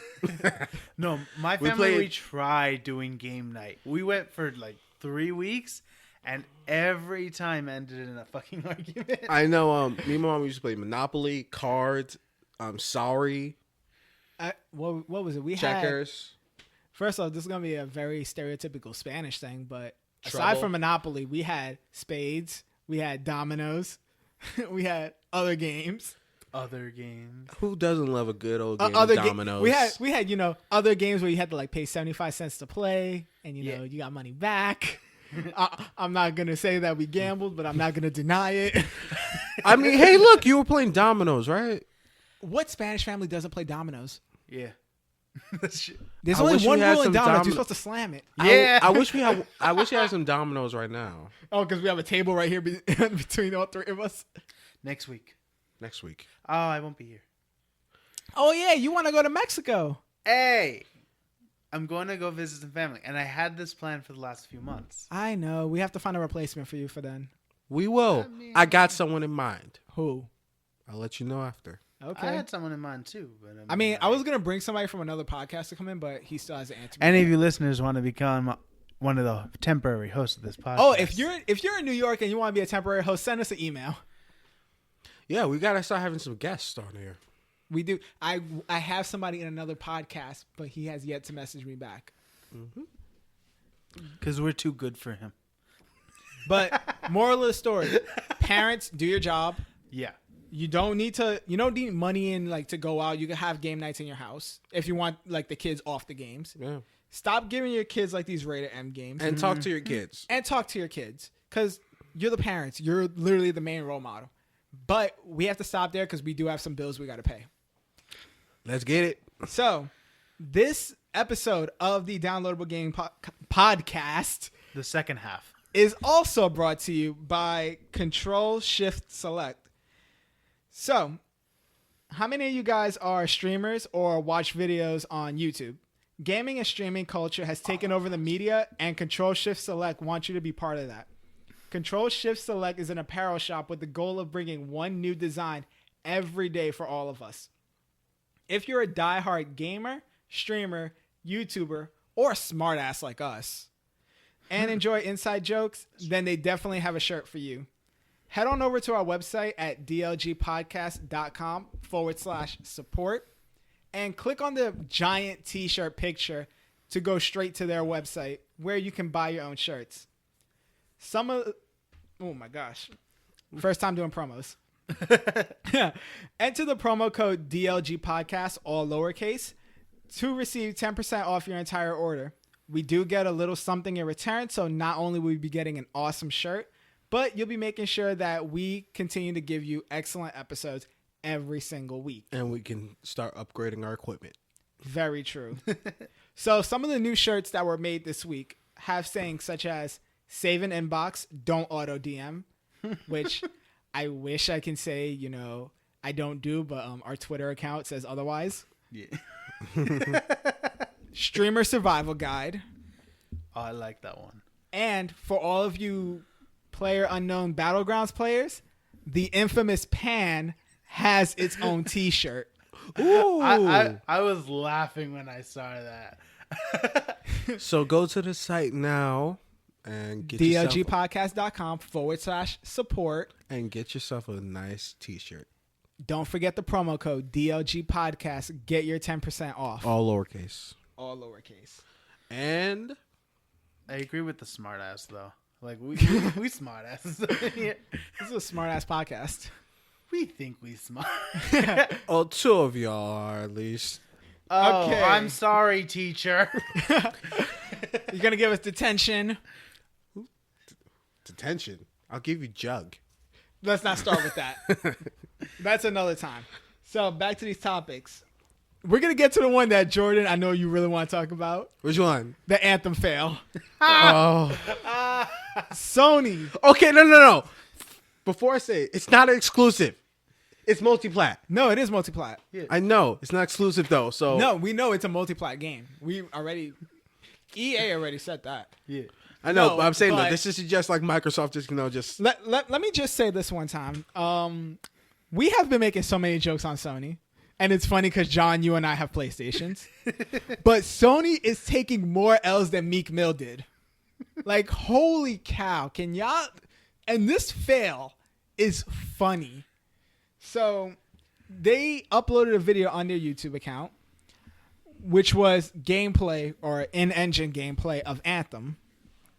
No, my family, we tried doing game night. We went for like 3 weeks, and every time ended in a fucking argument. I know. Me and my mom used to play Monopoly, cards, Sorry. What was it? We Checkers. First off, this is gonna be a very stereotypical Spanish thing, but aside Trouble. from Monopoly, we had spades, we had dominoes, we had other games. Other games. Who doesn't love a good old game of dominoes? We had other games where you had to like pay 75 cents to play, and you got money back. I'm not gonna say that we gambled, but I'm not gonna deny it. I mean, hey, look, you were playing dominoes, right? What Spanish family doesn't play dominoes? Yeah. There's I only wish we one had rule in some dominoes. domino- You're supposed to slam it. Yeah. I wish we had some dominoes right now. Oh, because we have a table right here between all three of us. Next week. Next week. Oh, I won't be here. Oh yeah, you want to go to Mexico? Hey, I'm going to go visit some family, and I had this plan for the last few months. I know. We have to find a replacement for you for then. We will. I got someone in mind. Who? I'll let you know after. Okay. I had someone in mind too, but I was gonna bring somebody from another podcast to come in, but he still hasn't answered me. Any of you listeners want to become one of the temporary hosts of this podcast? Oh, if you're in New York and you want to be a temporary host, send us an email. Yeah, we gotta start having some guests on here. We do. I have somebody in another podcast, but he has yet to message me back. because we're too good for him. But moral of the story: parents, do your job. Yeah. You don't need money in like to go out. You can have game nights in your house if you want like the kids off the games. Yeah. Stop giving your kids like these rated M games And talk to your kids. and talk to your kids because you're the parents. You're literally the main role model. But we have to stop there because we do have some bills we got to pay. Let's get it. So this episode of the Downloadable Gaming Podcast The second half. is also brought to you by Control Shift Select. So, how many of you guys are streamers or watch videos on YouTube? Gaming and streaming culture has taken over the media, and Control Shift Select wants you to be part of that. Control Shift Select is an apparel shop with the goal of bringing one new design every day for all of us. If you're a diehard gamer, streamer, YouTuber, or smartass like us, and enjoy inside jokes, then they definitely have a shirt for you. Head on over to our website at dlgpodcast.com/support and click on the giant t-shirt picture to go straight to their website where you can buy your own shirts. Oh my gosh. First time doing promos. Enter the promo code DLG Podcast, all lowercase, to receive 10% off your entire order. We do get a little something in return, so not only will you be getting an awesome shirt, but you'll be making sure that we continue to give you excellent episodes every single week. And we can start upgrading our equipment. Very true. So some of the new shirts that were made this week have sayings such as save an inbox, don't auto DM, which I wish I can say, you know, I don't do, but our Twitter account says otherwise. Yeah. Streamer survival guide. Oh, I like that one. And for all of you Player Unknown Battlegrounds players, the infamous Pan has its own t-shirt. Ooh. I was laughing when I saw that. So go to the site now and get yourself DLGpodcast.com/support. and get yourself a nice t-shirt. Don't forget the promo code DLG Podcast. Get your 10% off. All lowercase. All lowercase. And I agree with the smart ass though. Like we smart asses. Yeah. This is a smart ass podcast. We think we smart. oh, two of y'all are at least. Oh, Okay. I'm sorry, teacher. You're gonna give us detention. Detention. I'll give you jug. Let's not start with that. That's another time. So back to these topics. We're gonna get to the one that Jordan, I know you really want to talk about. Which one? The Anthem fail. Oh. Sony. Okay, no. Before I say it, it's not an exclusive. It's multi-plat. No, it is multi-plat. I know. It's not exclusive though. So No, we know it's a multi-plat game. EA already said that. Yeah. I know, No, but I'm saying but- though, this is just like Microsoft just just Let me just say this one time. We have been making so many jokes on Sony. And it's funny because, John, you and I have PlayStations. But Sony is taking more L's than Meek Mill did. Like, holy cow. Can y'all... And this fail is funny. So, they uploaded a video on their YouTube account, which was gameplay or in-engine gameplay of Anthem.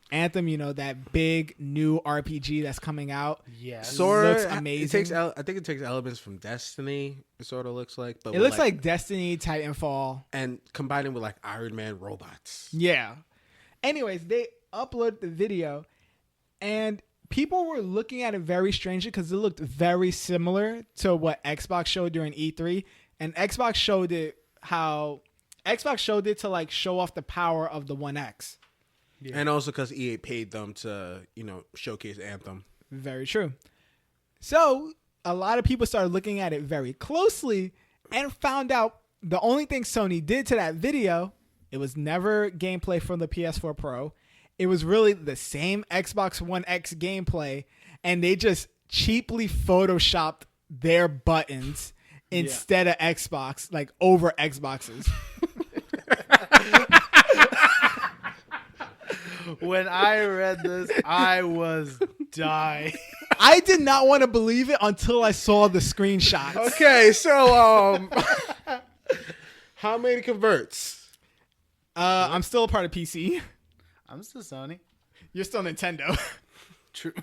Anthem, you know, that big new RPG that's coming out. Yes. Looks amazing. I think it takes elements from Destiny. It sort of looks like, but It looks like Destiny, Titanfall. and combining with like Iron Man robots. Yeah. Anyways, they uploaded the video, and people were looking at it very strangely because it looked very similar to what Xbox showed during E3. And Xbox showed it to like show off the power of the One X. Yeah. And also because EA paid them to, showcase Anthem. Very true. So a lot of people started looking at it very closely and found out the only thing Sony did to that video, it was never gameplay from the PS4 Pro. It was really the same Xbox One X gameplay, and they just cheaply photoshopped their buttons instead of Xbox, like over Xboxes. When I read this, I was dying. I did not want to believe it until I saw the screenshots. Okay, so how many converts? I'm still a part of PC. I'm still Sony. You're still Nintendo. True.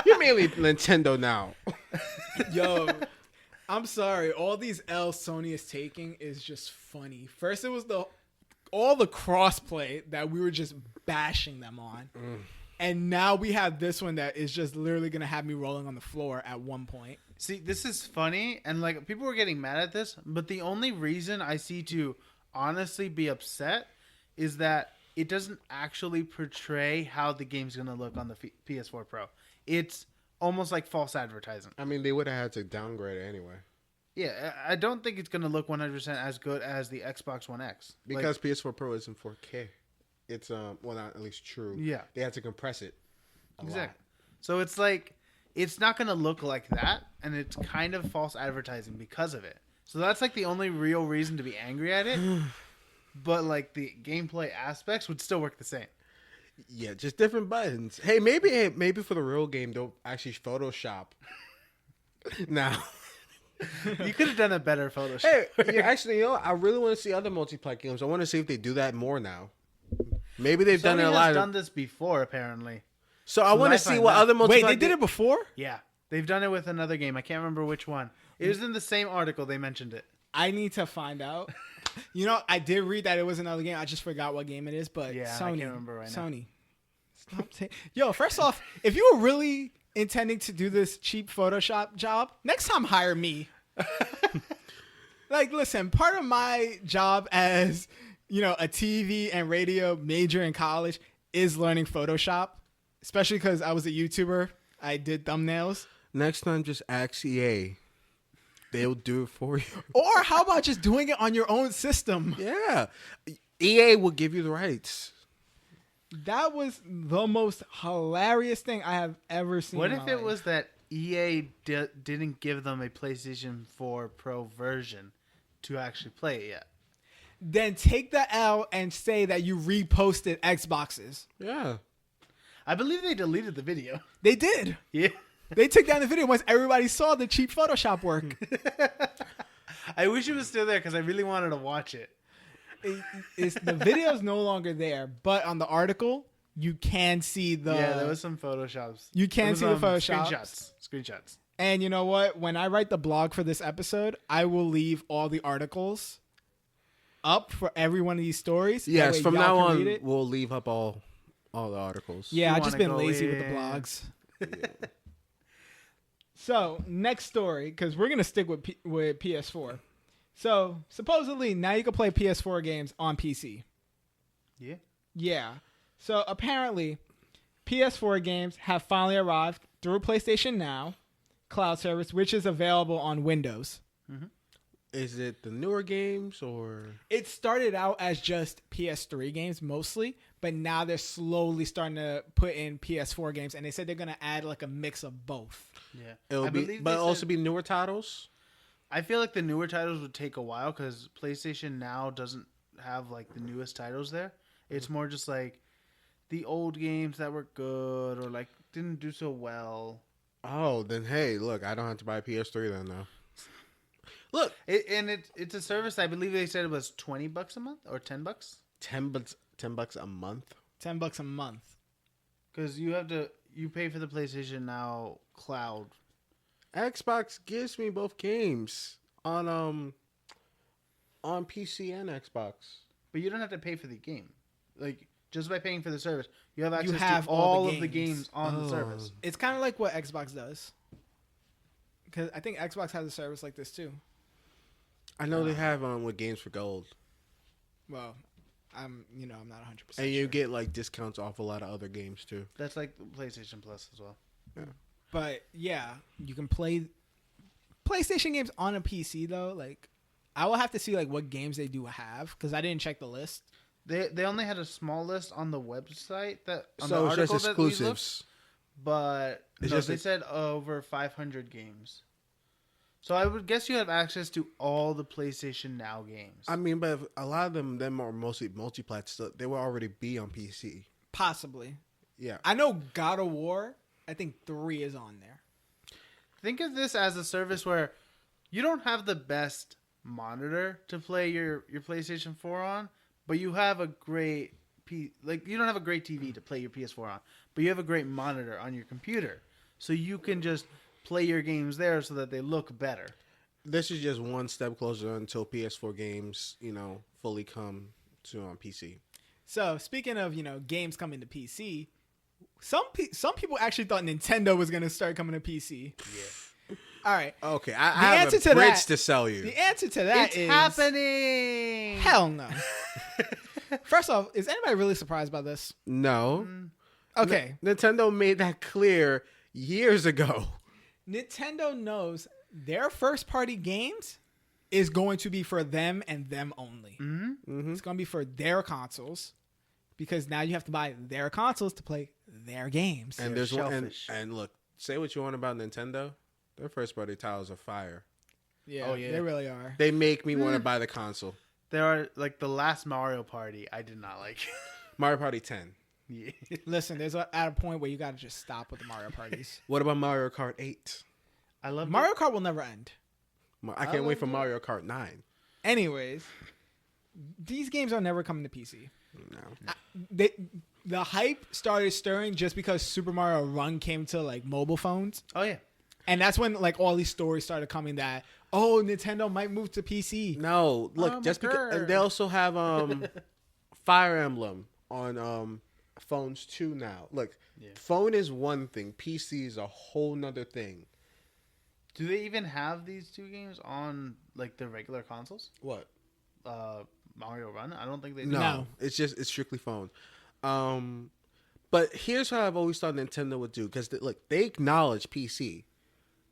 You're mainly Nintendo now. Yo, I'm sorry. All these L's Sony is taking is just funny. First, it was all the crossplay that we were just bashing them on. And now we have this one that is just literally going to have me rolling on the floor at one point. See, this is funny, and like people were getting mad at this, but the only reason I see to honestly be upset is that it doesn't actually portray how the game's going to look on the PS4 Pro. It's almost like false advertising. I mean, they would have had to downgrade it anyway. Yeah, I don't think it's gonna look 100% as good as the Xbox One X Because PS4 Pro is in 4K. It's well, not at least true. Yeah, They had to compress it. exactly. So it's like it's not gonna look like that, and it's kind of false advertising because of it. So that's like the only real reason to be angry at it. But like the gameplay aspects would still work the same. Yeah, just different buttons. Hey, maybe for the real game they'll actually Photoshop. Now, You could have done a better Photoshop. hey, yeah, actually, I really want to see other multiplayer games. I want to see if they do that more now. Maybe they've done it a lot. Done this before, apparently. So I want to see what other multiplayer. Wait, they did it before? Yeah, they've done it with another game. I can't remember which one. It was in the same article. They mentioned it. I need to find out. You know, I did read that it was another game. I just forgot what game it is. But Yeah, I Sony, can't remember right now. Sony, stop saying. Yo, first off, if you were really intending to do this cheap Photoshop job, next time hire me. Like, listen, part of my job as, you know, a TV and radio major in college is learning Photoshop, especially because I was a YouTuber. I did thumbnails. Next time, just ask EA. They'll do it for you. Or how about just doing it on your own system? Yeah, EA will give you the rights. That was the most hilarious thing I have ever seen. What in if my it life. was that EA didn't give them a PlayStation 4 Pro version to actually play it yet? Then take the L and say that you reposted Xboxes. Yeah. I believe they deleted the video. They did. Yeah. They took down the video once everybody saw the cheap Photoshop work. I wish it was still there because I really wanted to watch it. The video's no longer there, but on the article, you can see the... Yeah, there was some Photoshops. You can There was, see the Photoshops. Screenshots. And you know what? When I write the blog for this episode, I will leave all the articles up for every one of these stories. Yes. That way From y'all now can read on, it. we'll leave up all the articles. Yeah, You I've just wanna been go lazy with the in. blogs. So, next story, because we're going to stick with PS4. So, supposedly, now you can play PS4 games on PC. Yeah. Yeah. So, apparently, PS4 games have finally arrived through PlayStation Now cloud service, which is available on Windows. Is it the newer games or? It started out as just PS3 games mostly, but now they're slowly starting to put in PS4 games, and they said they're going to add like a mix of both. Yeah. It'll I be, believe but they it'll also said- be newer titles. I feel like the newer titles would take a while because PlayStation Now doesn't have like the newest titles there. It's more just like the old games that were good or like didn't do so well. Oh, then hey, look, I don't have to buy a PS3 then though. Look, It's a service. I believe they said it was $20 a month or $10 $10 a month. $10 a month. because you pay for the PlayStation Now cloud. Xbox gives me both games on PC and Xbox. But you don't have to pay for the game. Like, just by paying for the service, you have access have to all all the of the games. games on the service. It's kind of like what Xbox does. Because I think Xbox has a service like this too. I know they have with Games for Gold. Well, I'm not 100%. And you sure. get like discounts off a lot of other games too. That's like PlayStation Plus as well. Yeah. But yeah, you can play PlayStation games on a PC though. Like, I will have to see like what games they do have because I didn't check the list. They only had a small list on the website that on So the it's just article that we looked, exclusives. but It's no, just they said over 500 games. So I would guess you have access to all the PlayStation Now games. I mean, but a lot of them are mostly multi-plat. So they will already be on PC. Possibly. Yeah. I know God of War. I think 3 is on there. Think of this as a service where you don't have the best monitor to play your PlayStation 4 on, but you have a great you don't have a great TV to play your PS4 on, but you have a great monitor on your computer, so you can just play your games there so that they look better. This is just one step closer until PS4 games, fully come to on PC. So speaking of games coming to PC, some people actually thought Nintendo was gonna start coming to PC. Yeah. All right. Okay, I have answer a to bridge that- to sell you. The answer to that It's is happening. hell no. First off, is anybody really surprised by this? No. Okay. Nintendo made that clear years ago. Nintendo knows their first party games is going to be for them and them only. Mm-hmm. It's going to be for their consoles because now you have to buy their consoles to play their games. And They're there's one, selfish. and look, say what you want about Nintendo, their first party titles are fire. Yeah, Oh, yeah. they really are. They make me want to buy the console. There are like the last Mario Party I did not like. Mario Party 10. Yeah. Listen, there's at a point where you got to just stop with the Mario parties. What about Mario Kart 8? I love Mario Kart will never end. I can't wait for love it. Mario Kart 9. Anyways, these games are never coming to PC. No. The hype started stirring just because Super Mario Run came to like mobile phones. Oh yeah. And that's when like all these stories started coming that, oh, Nintendo might move to PC. No, look, Oh, just my because God. and they also have Fire Emblem on phones too now. Look, Yeah. phone is one thing, PC is a whole nother thing. Do they even have these two games on like the regular consoles? What? Mario Run? I don't think they do. No. It's strictly phone. But here's what I've always thought Nintendo would do because look, they acknowledge PC,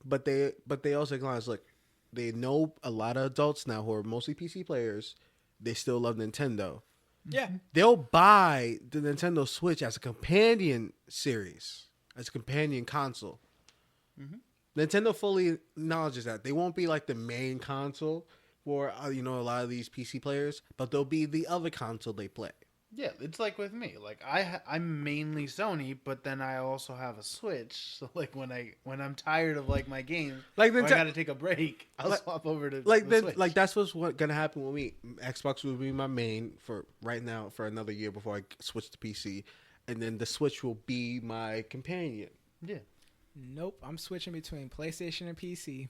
but they also acknowledge look, they know a lot of adults now who are mostly PC players. They still love Nintendo. Yeah. They'll buy the Nintendo Switch as a companion series, as a companion console. Mm-hmm. Nintendo fully acknowledges that they won't be like the main console for a lot of these PC players, but they'll be the other console they play. Yeah, it's like with me. Like I'm mainly Sony, but then I also have a Switch. So like when I'm tired of like my games, Like or I Nintendo, gotta take a break, I'll swap over to like the Switch. like that's what's gonna happen with me. Xbox will be my main for right now for another year before I switch to PC, and then the Switch will be my companion. Yeah, Nope. I'm switching between PlayStation and PC.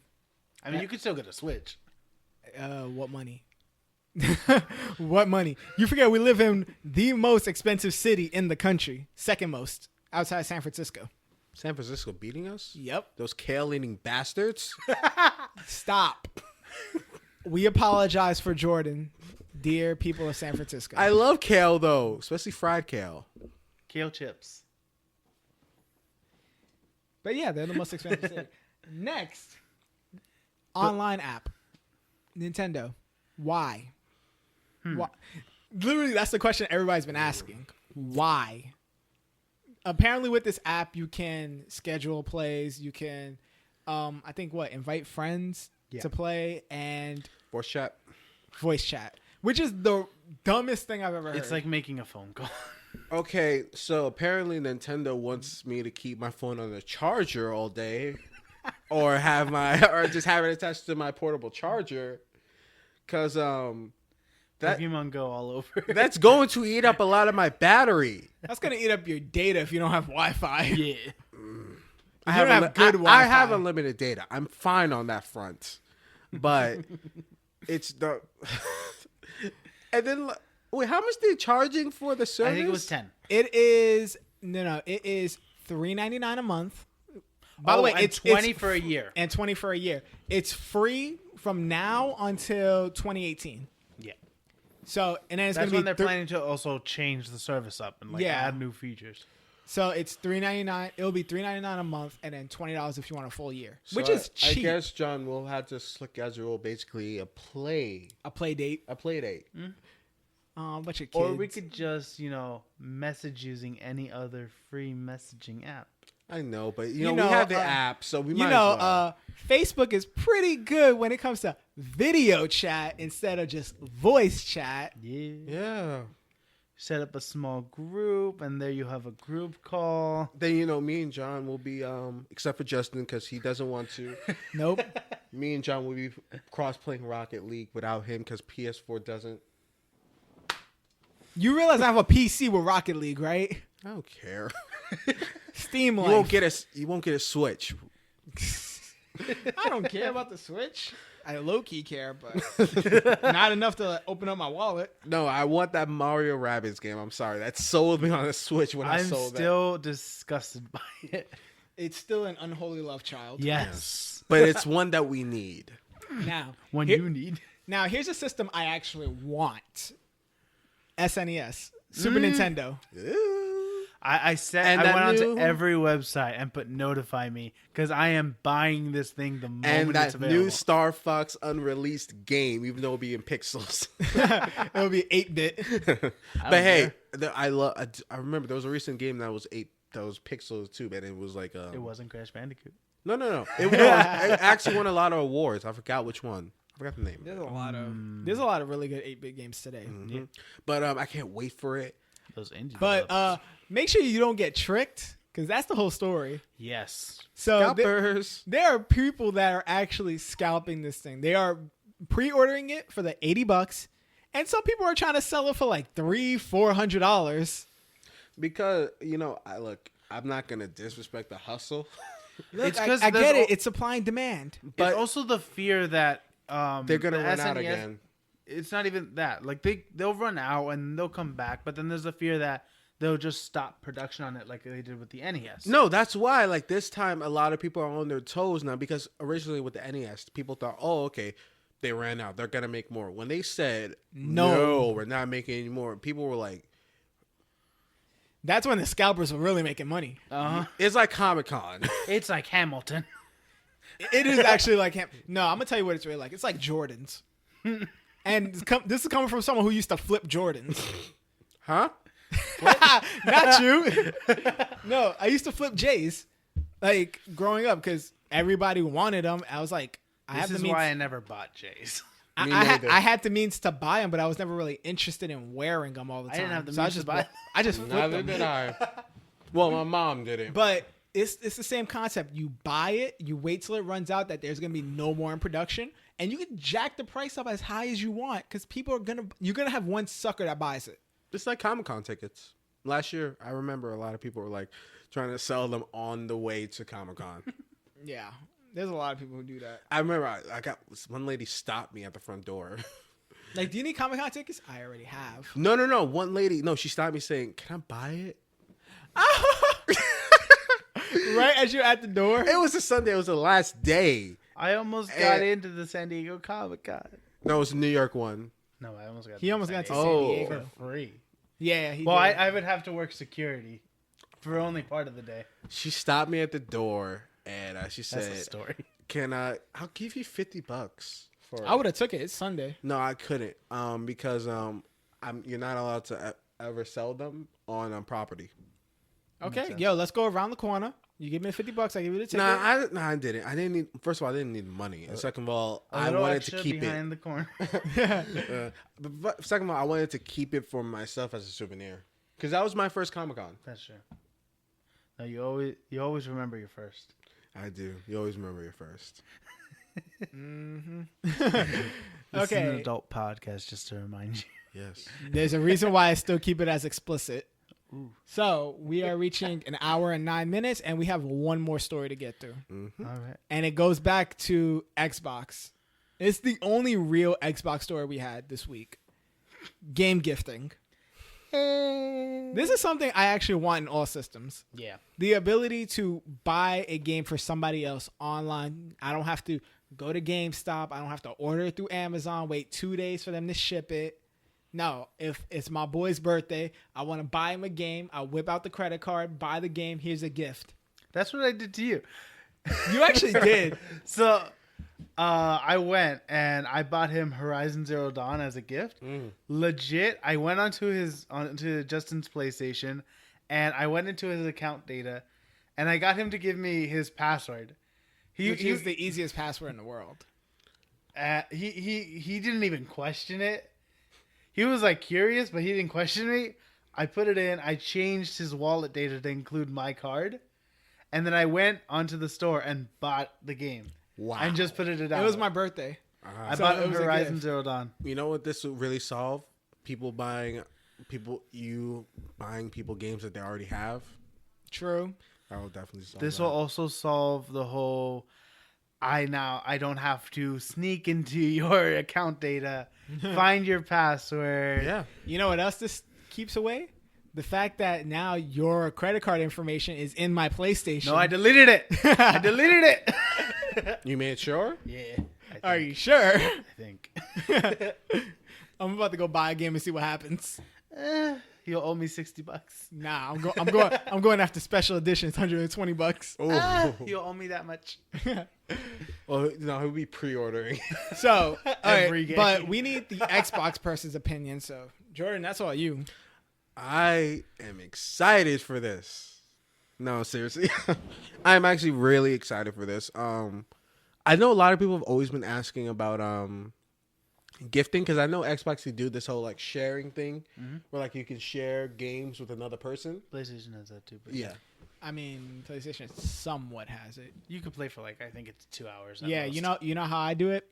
I mean you could still get a Switch. What money? What money? You forget we live in the most expensive city in the country. Second most. Outside San Francisco. San Francisco beating us? Yep. Those kale-eating bastards? Stop. We apologize for Jordan, dear people of San Francisco. I love kale though, especially fried kale. Kale chips. But yeah, they're the most expensive city. Next, online app. Nintendo. Why? Why? Literally, that's the question everybody's been asking. Why? Apparently, with this app, you can schedule plays. You can, I think, invite friends to play and Voice chat. voice chat, which is the dumbest thing I've ever heard. It's like making a phone call. Okay, so apparently Nintendo wants me to keep my phone on the charger all day, or just have it attached to my portable charger, because Pokemon Go all over. that's going to eat up a lot of my battery. That's gonna eat up your data if you don't have Wi-Fi. Yeah. I don't have good I have Wi-Fi. unlimited data. I'm fine on that front, but it's the and then wait, how much they charging for the service? I think it was 10. It is It is $3.99 a month. By the way, and it's 20 for a year. and 20 for a year. It's free from now until 2018. Yeah. So and then it's That's gonna when be they're planning to also change the service up and like Yeah. add new features. So it's $3.99. It'll be $3.99 a month, and then $20 if you want a full year, So which is cheap. I guess John will have to schedule basically a play date. date. Bunch of kids. Or we could just, message using any other free messaging app. I know, but You we know, have the app, so we might. you know, as well. Facebook is pretty good when it comes to video chat instead of just voice chat. Yeah. Yeah. Set up a small group, and there you have a group call. Then me and John will be except for Justin because he doesn't want to. Nope. Me and John will be cross playing Rocket League without him because PS4 doesn't. You realize I have a PC with Rocket League, right? I don't care. Steam You Life. won't get a Switch. I don't care about the Switch. I low key care, but not enough to open up my wallet. No, I want that Mario Rabbids game. I'm sorry, that sold me on a Switch when I I'm sold that. still disgusted by it. It's still an unholy love child. Yes. But it's one that we need. Now, One here- you need. Now here's a system I actually want. SNES, Super Nintendo. Ooh. I went onto every website and put notify me because I am buying this thing the moment And it's that available. new Star Fox unreleased game, even though it'll be in pixels. It'll be 8-bit. But hey, I remember there was a recent game that was pixels too, but it was like It wasn't Crash Bandicoot. No. It actually won a lot of awards. I forgot which one. I forgot the name. There's a lot of really good 8-bit games today. Mm-hmm. Yeah. But I can't wait for it. Those indie But developers. make sure you don't get tricked, because that's the whole story. Yes. So Scalpers. there are people that are actually scalping this thing. They are pre-ordering it for the $80, and some people are trying to sell it for like $300-$400. Because I'm not gonna disrespect the hustle. Look, It's 'cause I get there's it. It's supply and demand. But it's also the fear that they're gonna the run out SNES again. It's not even that. Like they'll run out and they'll come back, but then there's the fear that they'll just stop production on it like they did with the NES. No, that's why. Like this time, a lot of people are on their toes now because originally with the NES, people thought, "Oh, okay, they ran out. They're gonna make more." When they said, "No, we're not making any more," people were like, That's when the scalpers were really making money. "It's like Comic-Con." It's like Hamilton. It is actually like him. No, I'm gonna tell you what it's really like. It's like Jordans. And this is coming from someone who used to flip Jordans. Huh? Not you. No, I used to flip J's, like growing up, because everybody wanted them. I was like, This is why I never bought J's. I had the means to buy them, but I was never really interested in wearing them all the time. I didn't have the So means to buy them. I just flipped Neither them. did I. Well, my mom did it. But it's the same concept. You buy it, you wait till it runs out, that there's gonna be no more in production, and you can jack the price up as high as you want, because you're gonna have one sucker that buys it. It's like Comic-Con tickets. Last year, I remember a lot of people were like trying to sell them on the way to Comic-Con. Yeah, there's a lot of people who do that. I remember I got one lady stopped me at the front door. Like, do you need Comic-Con tickets? I already have. No. One lady, she stopped me saying, "Can I buy it?" Right as you're at the door. It was a Sunday. It was the last day. I almost got into the San Diego Comic-Con. No, it was a New York one. No, I almost got. He almost got to San San Oh. Diego. for free. Yeah, he Well, did. I would have to work security for only part of the day. She stopped me at the door and she That's the said, story. I'll give you $50 for it." I would have took it. It's Sunday. No, I couldn't. Because you're not allowed to ever sell them on property. Okay, yo, let's go around the corner. You give me $50, I give you the ticket. I didn't. I didn't need. First of all, I didn't need money, and second of all, A I little wanted to extra keep behind it. the corner. But second of all, I wanted to keep it for myself as a souvenir because that was my first Comic-Con. That's true. No, you always remember your first. I do. You always remember your first. This is an Okay, adult podcast, just to remind you. Yes. there's a reason why I still keep it as explicit. So we are reaching an hour and 9 minutes, and we have one more story to get through. Mm-hmm. All right. And it goes back to Xbox. It's the only real Xbox story we had this week. Game gifting. This is something I actually want in all systems. Yeah. The ability to buy a game for somebody else online. I don't have to go to GameStop. I don't have to order it through Amazon, wait 2 days for them to ship it. No, if it's my boy's birthday, I want to buy him a game. I whip out the credit card, buy the game. Here's a gift. That's what I did to you. You actually did. So I went and I bought him Horizon Zero Dawn as a gift. Legit, I went onto Justin's PlayStation and I went into his account data and I got him to give me his password. Which is the easiest password in the world. He didn't even question it. He was like curious, but he didn't question me. I put it in. I changed his wallet data to include my card. And then I went onto the store and bought the game. Wow. And just put it down. It was my birthday. I So bought it him was a Horizon gift. Zero Dawn. You know what this would really solve? People buying people games that they already have. True. That will definitely solve This that. will also solve the whole I don't have to sneak into your account data, find your password. Yeah. You know what else this keeps away? The fact that now your credit card information is in my PlayStation. No, I deleted it. I deleted it. You made sure? Yeah. Are you sure? I think. I'm about to go buy a game and see what happens. You'll owe me $60. Nah, I'm going after special editions, $120. Oh, You'll owe me that much. well, no, he'll be pre-ordering. So, all Every right, game. but we need the Xbox person's opinion. So, Jordan, that's all you. I am excited for this. No, seriously, I'm actually really excited for this. I know a lot of people have always been asking about gifting, because I know Xbox can do this whole like sharing thing, where like you can share games with another person. PlayStation has that too. But Yeah. I mean, PlayStation somewhat has it. you could play for like I think it's 2 hours. at Yeah, most. you know how I do it.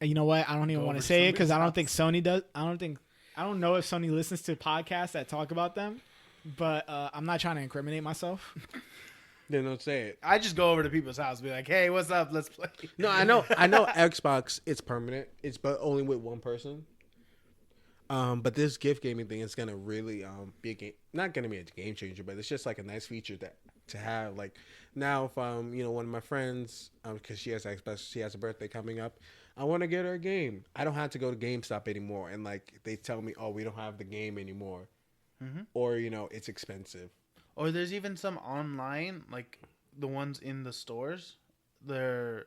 And you know what? I don't even Go want to over to say it because I don't think somebody's Sony does. I don't know if Sony listens to podcasts that talk about them. But I'm not trying to incriminate myself. They don't say it. I just go over to people's house, and be like, "Hey, what's up? Let's play." No, I know Xbox, it's permanent. It's but only with one person. But this gift gaming thing is gonna really be a game. Not gonna be a game changer, but it's just like a nice feature that to have. Like now, if one of my friends, because she has Xbox, she has a birthday coming up. I want to get her a game. I don't have to go to GameStop anymore, and like they tell me, oh, we don't have the game anymore, or it's expensive. Or there's even some online, like the ones in the stores. They're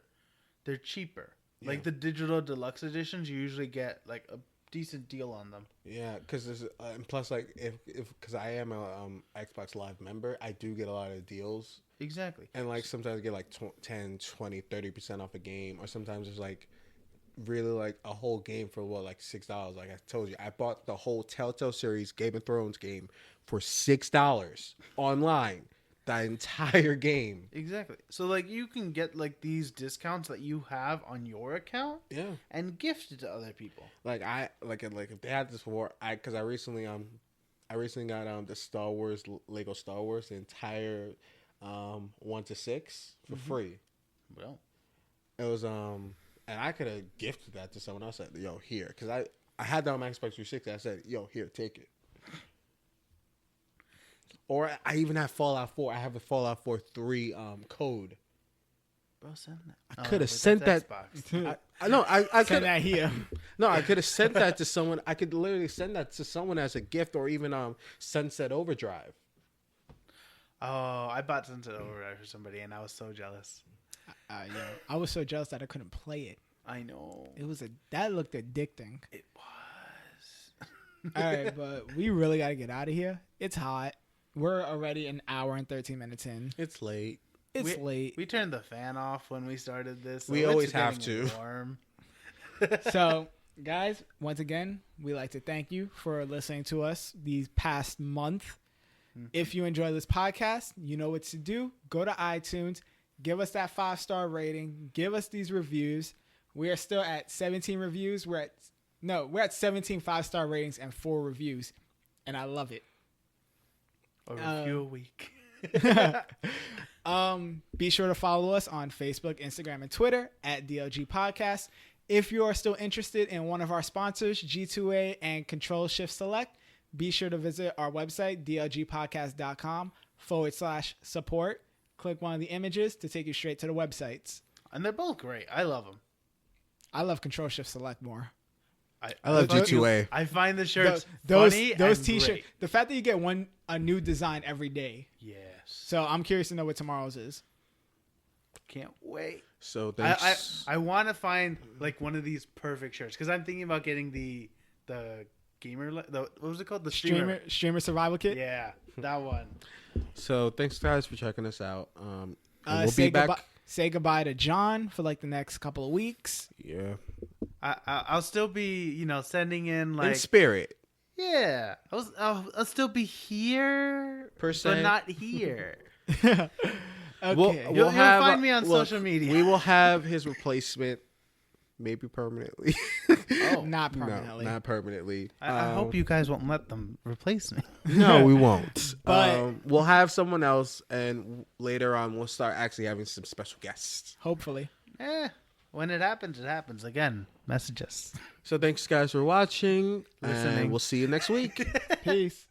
cheaper. Yeah. Like the digital deluxe editions, you usually get like a decent deal on them. Yeah, because there's and plus like if because I am a Xbox Live member, I do get a lot of deals. Exactly. And like sometimes I get like 10, 20, 30% off a game, or sometimes there's like really like a whole game for like $6. Like I told you, I bought the whole Telltale series Game of Thrones game for $6 online. That entire game. Exactly. So like you can get like these discounts that you have on your account, Yeah. and gift it to other people. Like I like if they had this before, because I recently got the Star Wars Lego Star Wars, the entire 1 to 6 for free. Well, It was and I could have gifted that to someone else. Like, yo, here, because I had that on my Xbox 360. I said, yo, here, take it. Or I even have Fallout 4. I have a Fallout 4 3 code. bro, send that. I could have wait, sent that's that. Xbox. I Send could that here. no, I could have sent that to someone. I could literally send that to someone as a gift, or even Sunset Overdrive. Oh, I bought Sunset Overdrive for somebody, and I was so jealous. Yeah, I was so jealous that I couldn't play it. I know. That looked addicting. It was. All right, but we really got to get out of here. It's hot. We're already an hour and 13 minutes in. It's late. It's late. We turned the fan off when we started this. So We it's always have getting to. Warm. So, guys, once again, we'd like to thank you for listening to us these past month. If you enjoy this podcast, you know what to do. Go to iTunes. Give us that 5-star rating. Give us these reviews. We are still at 17 reviews. We're at 17 5-star ratings and 4 reviews. And I love it. A review a week. Be sure to follow us on Facebook, Instagram, and Twitter at DLG Podcast. If you are still interested in one of our sponsors, G2A and Control Shift Select, be sure to visit our website, dlgpodcast.com/support. Click one of the images to take you straight to the websites. And they're both great. I love them. I love Control Shift Select more. I love G2A. I find the shirts Those funny those and t-shirts. great. The fact that you get a new design every day. Yes. So I'm curious to know what tomorrow's is. Can't wait. So thanks. I want to find like one of these perfect shirts because I'm thinking about getting the gamer. What was it called? The Streamer Survival Kit. Yeah, that one. So thanks guys for checking us out. And we'll Say be back. goodbye. Say goodbye to John for like the next couple of weeks. Yeah. I'll still be sending in like In spirit. yeah. I'll still be here Per se. but not here. Okay. You'll find me on social media. We will have his replacement, maybe permanently. Not permanently. No, not permanently. I hope you guys won't let them replace me. No, we won't. But- we'll have someone else, and later on, we'll start actually having some special guests. Hopefully. When it happens, it happens. Again, message us. So thanks, guys, for watching, Listening. and we'll see you next week. Peace.